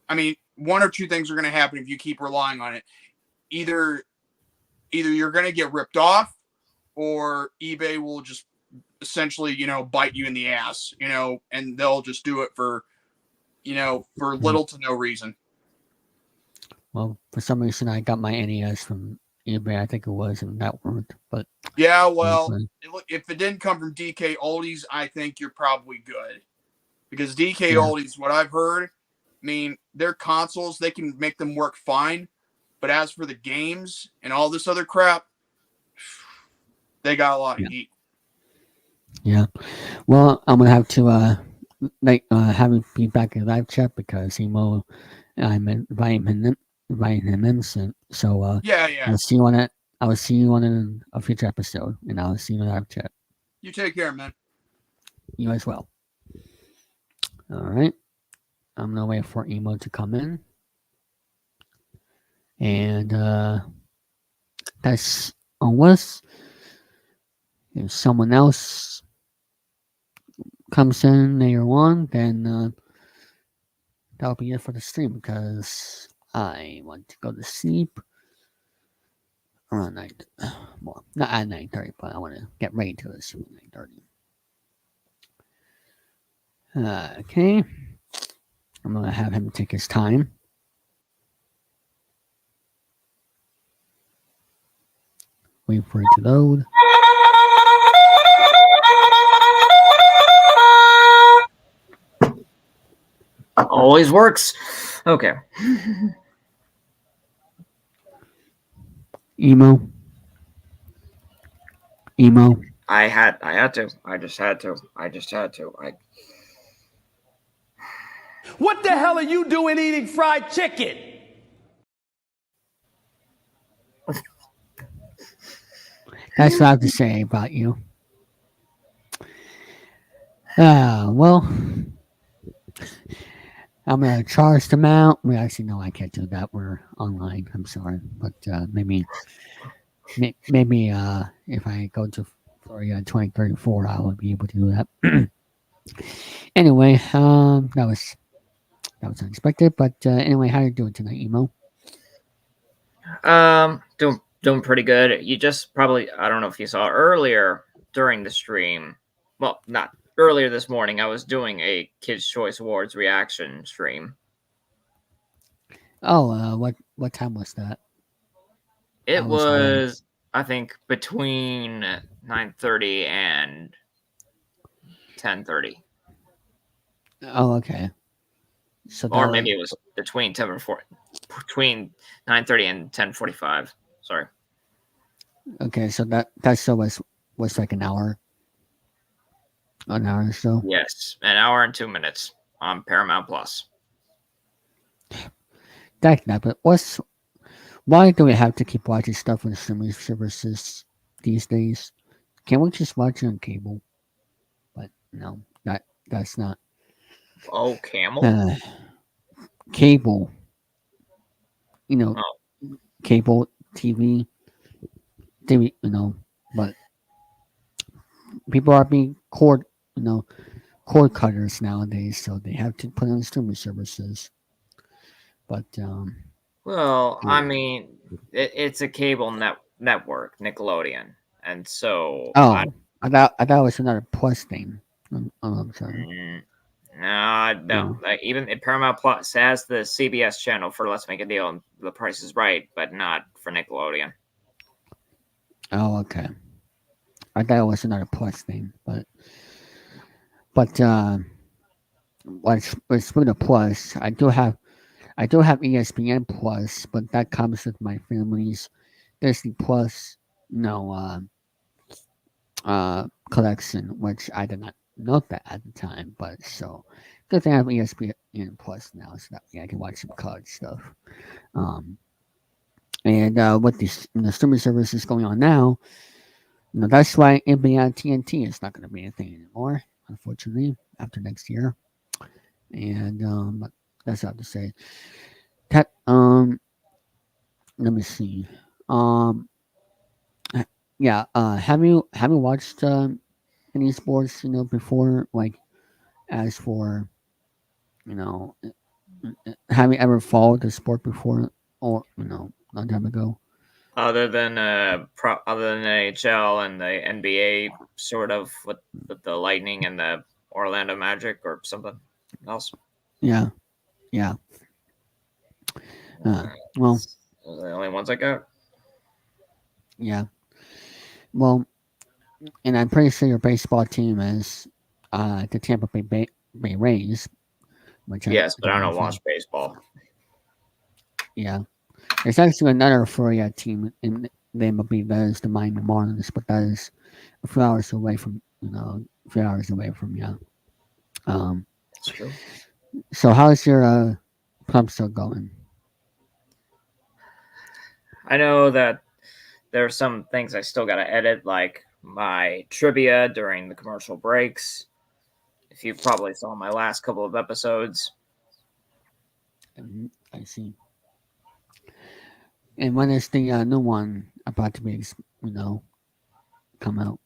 I mean, one or two things are going to happen if you keep relying on it. Either you're going to get ripped off, or eBay will just essentially, bite you in the ass, and they'll just do it for, for little to no reason. Well, for some reason, I got my NES from eBay. I think it was, and that worked. But Yeah, well, if it didn't come from DK Oldies, I think you're probably good, because DK Yeah. Oldies, what I've heard, I mean, their consoles, they can make them work fine, but as for the games and all this other crap, they got a lot of heat. Yeah. Well, I'm gonna have to have him be back in live chat because I'm inviting him in soon. So Yeah. I'll see you on it. I will see you on a future episode, and I'll see you in live chat. You take care, man. You as well. All right. I'm gonna wait for Emo to come in, and that's unless if someone else comes in later on, then that'll be it for the stream because I want to go to sleep around 9. Well, not at 9:30, but I want to get ready to the stream at 9:30. Okay. I'm gonna have him take his time. Wait for it to load. Always works. Okay. Emo. I had to. I just had to. What the hell are you doing eating fried chicken? That's what I have to say about you. Well, I'm gonna charge them out. Well, actually, no, I can't do that. We're online. I'm sorry, but maybe if I go to Florida 2034, I will be able to do that. Anyway, that was unexpected. But anyway, how are you doing tonight, Emo? Doing pretty good. You just probably, I don't know if you saw earlier during the stream. Well, not earlier this morning. I was doing a Kids' Choice Awards reaction stream. Oh, what time was that? It was I think between 9:30 and 10:30. Oh, okay. So or maybe it was between 9:30 and 10:45. Sorry. Okay, so that show was like an hour or so. Yes, an hour and 2 minutes on Paramount Plus. That's not. But why do we have to keep watching stuff on streaming services these days? Can't we just watch it on cable? But no, that's not. Oh, Camel. Cable. Cable TV. But people are being cord cutters nowadays, so they have to put on streaming services. But well, I mean, it's a cable network, Nickelodeon, and so. I thought it was another Plus thing. I'm sorry. No. Like, even Paramount Plus has the CBS channel for Let's Make a Deal and The Price is Right, but not for Nickelodeon. Oh, okay. I thought it was another Plus thing, but what's with the Plus? I do have ESPN Plus, but that comes with my family's Disney Plus, collection, which I did not note that at the time. But so good thing I have ESPN Plus now, so that way I can watch some college stuff. And with the streaming services going on now, that's why NBA TNT is not going to be a thing anymore. unfortunately, after next year. And that's all I have to say. That let me see. Um, yeah. Have you watched any sports before? Like as for you know, have you ever followed the sport before, or a long time ago? Other than the NHL and the NBA, sort of with the Lightning and the Orlando Magic or something else. Yeah. Yeah. Uh, Well. those are the only ones I got. Yeah. Well, and I'm pretty sure your baseball team is the Tampa Bay Rays, which I Yes, but I don't know don't if you. watch baseball. Yeah. There's actually another Florida team in the MLB that is the Miami Marlins, but that is a few hours away from a few hours away from yeah. Um. That's true. So how's your club still going? I know that there are some things I still got to edit, like my trivia during the commercial breaks. If you probably saw my last couple of episodes. I see. And when is the new one about to be come out?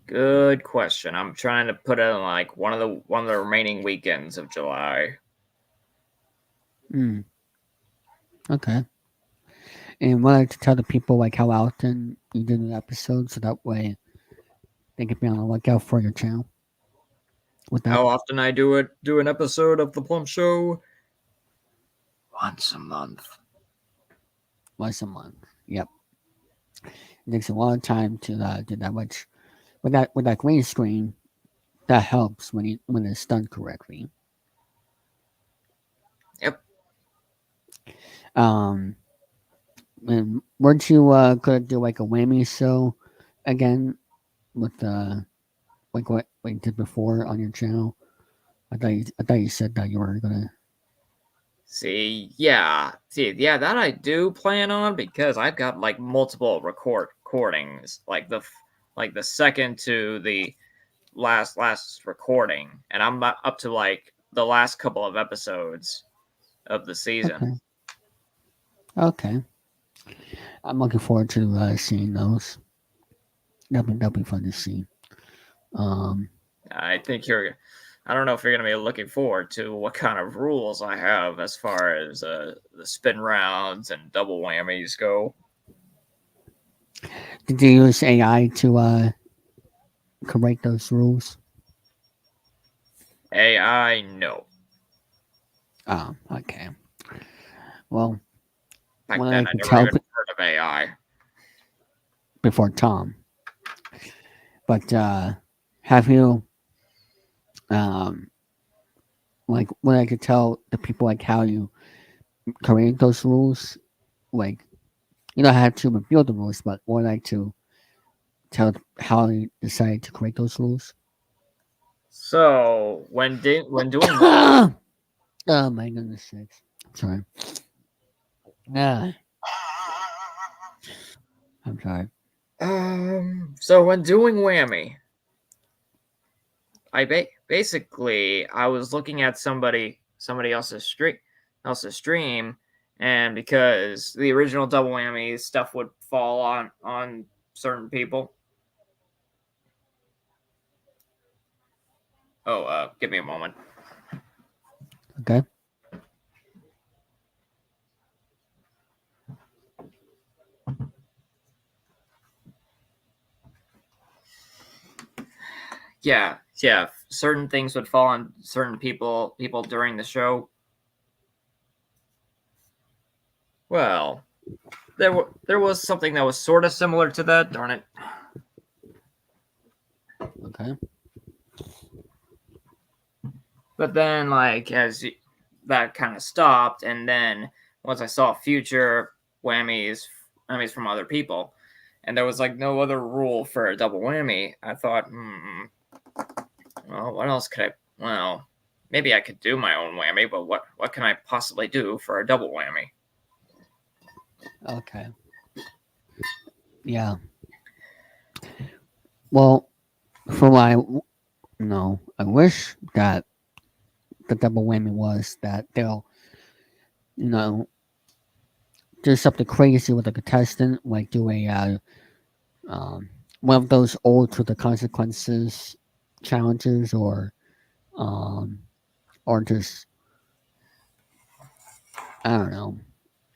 Good question. I'm trying to put it in like one of the remaining weekends of July. Hmm. Okay. And what I like to tell the people like how often you do the episode, so that way they can be on the lookout for your channel. With that, How often I do an episode of the Plum Show? Once a month. once a month. Yep. It takes a long time to do that, which with that green screen, that helps when it's done correctly. Yep. And weren't you gonna do like a whammy show again with like what you did before on your channel? I thought you said that you were gonna. See, that I do plan on because I've got like multiple recordings, like the second to the last recording, and I'm up to like the last couple of episodes of the season. Okay. Okay. I'm looking forward to seeing those. That'll be fun to see. Um, I think I don't know if you're going to be looking forward to what kind of rules I have as far as the spin rounds and double whammies go. did you use AI to correct those rules? AI, no. Oh, okay. Well, Back what I then, I can never tell even heard of AI. before Tom, but have you like what I could tell the people like how you create those rules? Like you don't have to reveal the rules, but what I like to tell how you decided to create those rules. So when doing Oh my goodness sakes! Sorry. Ah, I'm sorry. so when doing whammy, basically I was looking at somebody else's stream, and because the original double whammy stuff would fall on certain people. Oh, give me a moment. Okay. Yeah. Certain things would fall on certain people during the show. Well, there was something that was sort of similar to that. Darn it. Okay. But then, like, that kind of stopped, and then once I saw future whammies from other people, and there was like no other rule for a double whammy, I thought, well, what else could I? Well, maybe I could do my own whammy, but what can I possibly do for a double whammy? Okay. Yeah. Well, For what I wish that the double whammy was that they'll, you know, do something crazy with a contestant, like do a um, one of those old to the consequences challenges, um, or just I don't know,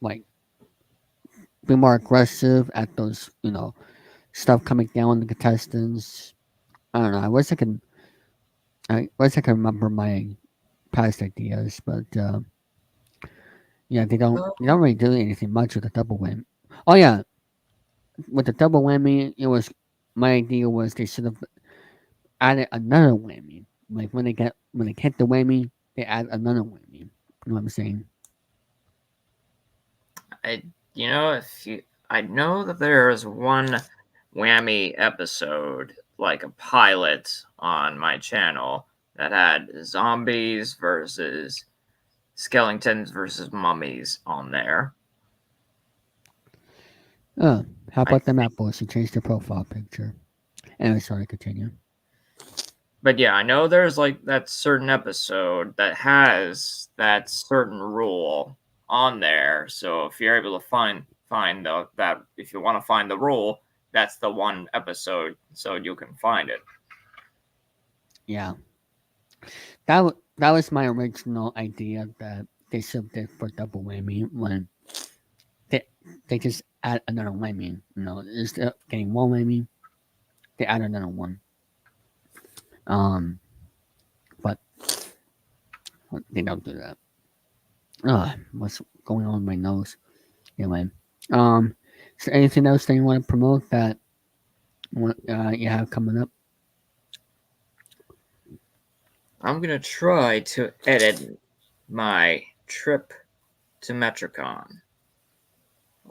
like be more aggressive at those, stuff coming down on the contestants. I don't know. I wish I can remember my past ideas, but yeah, they don't really do anything much with the double whammy. Oh yeah, with the double whammy, my idea was they should have added another whammy. Like when they hit the whammy, they add another whammy. You know what I'm saying? I know that there is one whammy episode, like a pilot on my channel, that had zombies versus skeletons versus mummies on there. Oh, how I about them apples? She changed their profile picture. Anyway, sorry, continue. But yeah, I know there's like that certain episode that has that certain rule on there. So if you're able to find that if you want to find the rule, that's the one episode, so you can find it. Yeah, that was my original idea that they should did for double whammy when they they just add another whammy. Instead of getting one whammy, they add another one. But they don't do that. What's going on with my nose? Anyway, is there anything else that you want to promote that you have coming up? I'm gonna try to edit my trip to Metricon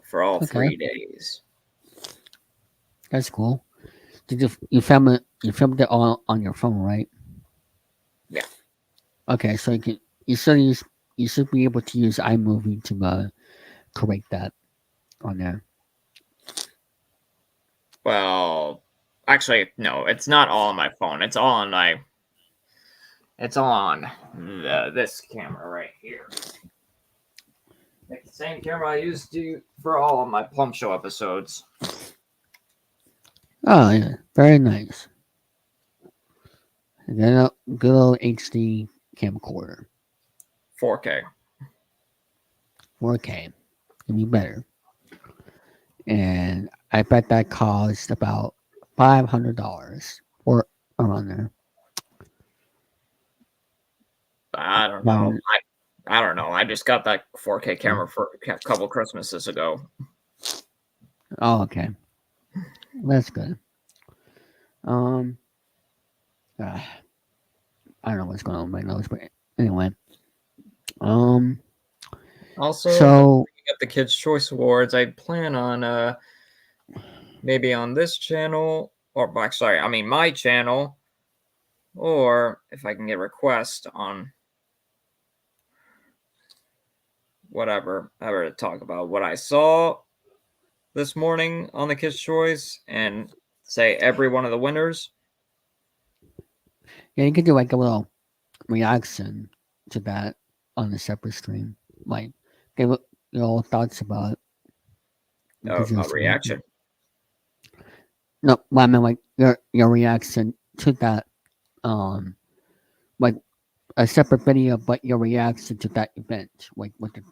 for all Okay. 3 days. That's cool. Did you film it? You filmed it all on your phone, right? Yeah. Okay, so you should be able to use iMovie to correct that on there. Well, actually, no, it's not all on my phone. It's all on this camera right here. Like the same camera I used to for all of my Plum Show episodes. Oh yeah, very nice. And then a good old HD camcorder, 4K. 4K, can be better. And I bet that cost about $500 or around there. I don't know. I don't know. I just got that 4K camera for a couple Christmases ago. Oh, okay, that's good. I don't know what's going on with my nose, but anyway. Also, So at the Kids' Choice Awards, I plan on maybe on this channel, or sorry, I mean my channel, or if I can get requests on whatever, ever to talk about what I saw this morning on the Kids' Choice and say every one of the winners. yeah, you could do like a little reaction to that on a separate stream, like give your thoughts about it. A reaction. No, well, I mean like your reaction to that, like a separate video, but your reaction to that event, like with the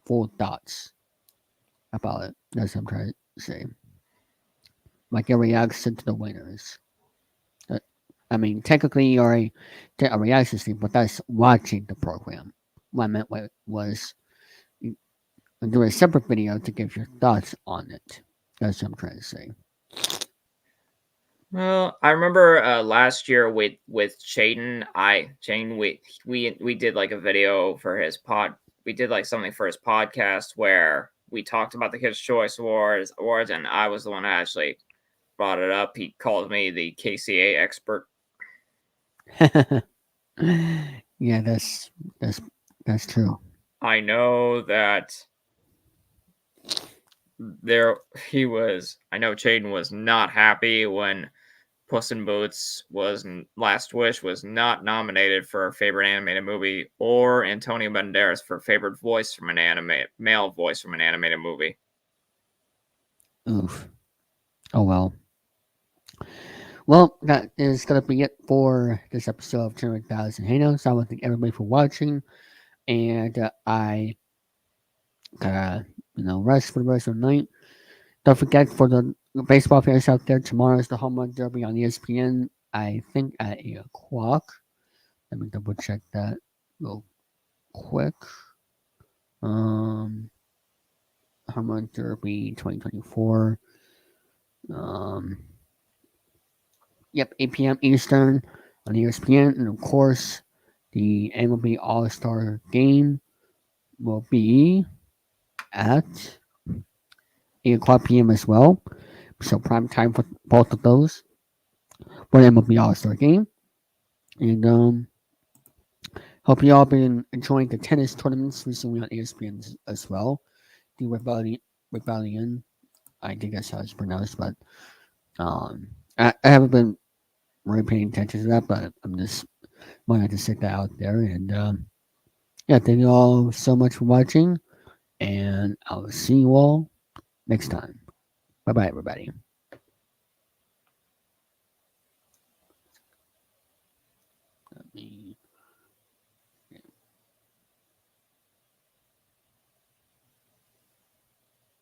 full thoughts about it. That's what I'm trying to say. Like your reaction to the winners. I mean, technically you're a reaction stream, but that's watching the program. What I meant was you do a separate video to give your thoughts on it. That's what I'm trying to say. Well, I remember last year with Chayden, we did like a video for his pod. We did like something for his podcast where we talked about the Kids' Choice Awards, and I was the one who actually brought it up. He called me the KCA expert. Yeah, that's true. I know that I know Chayden was not happy when Puss in Boots Last Wish was not nominated for favorite animated movie, or Antonio Banderas for favorite voice from an male voice from an animated movie. Oof. Oh well. Well, that is gonna be it for this episode of Chilling3000 Hangouts. I want to thank everybody for watching, and I gotta rest for the rest of the night. Don't forget, for the baseball fans out there, tomorrow is the home run derby on ESPN. I think at 8 o'clock. Let me double check that real quick. Home run derby 2024. Yep, 8 p.m. Eastern on ESPN, and of course, the MLB All Star Game will be at 8 o'clock p.m. as well. So prime time for both of those for the MLB All Star Game. And hope you all been enjoying the tennis tournaments recently on ESPN as well. The Rebellion, I think that's how it's pronounced, but I haven't been really paying attention to that, but I'm just wanted to stick that out there. And yeah, thank you all so much for watching, and I'll see you all next time. Bye bye, everybody.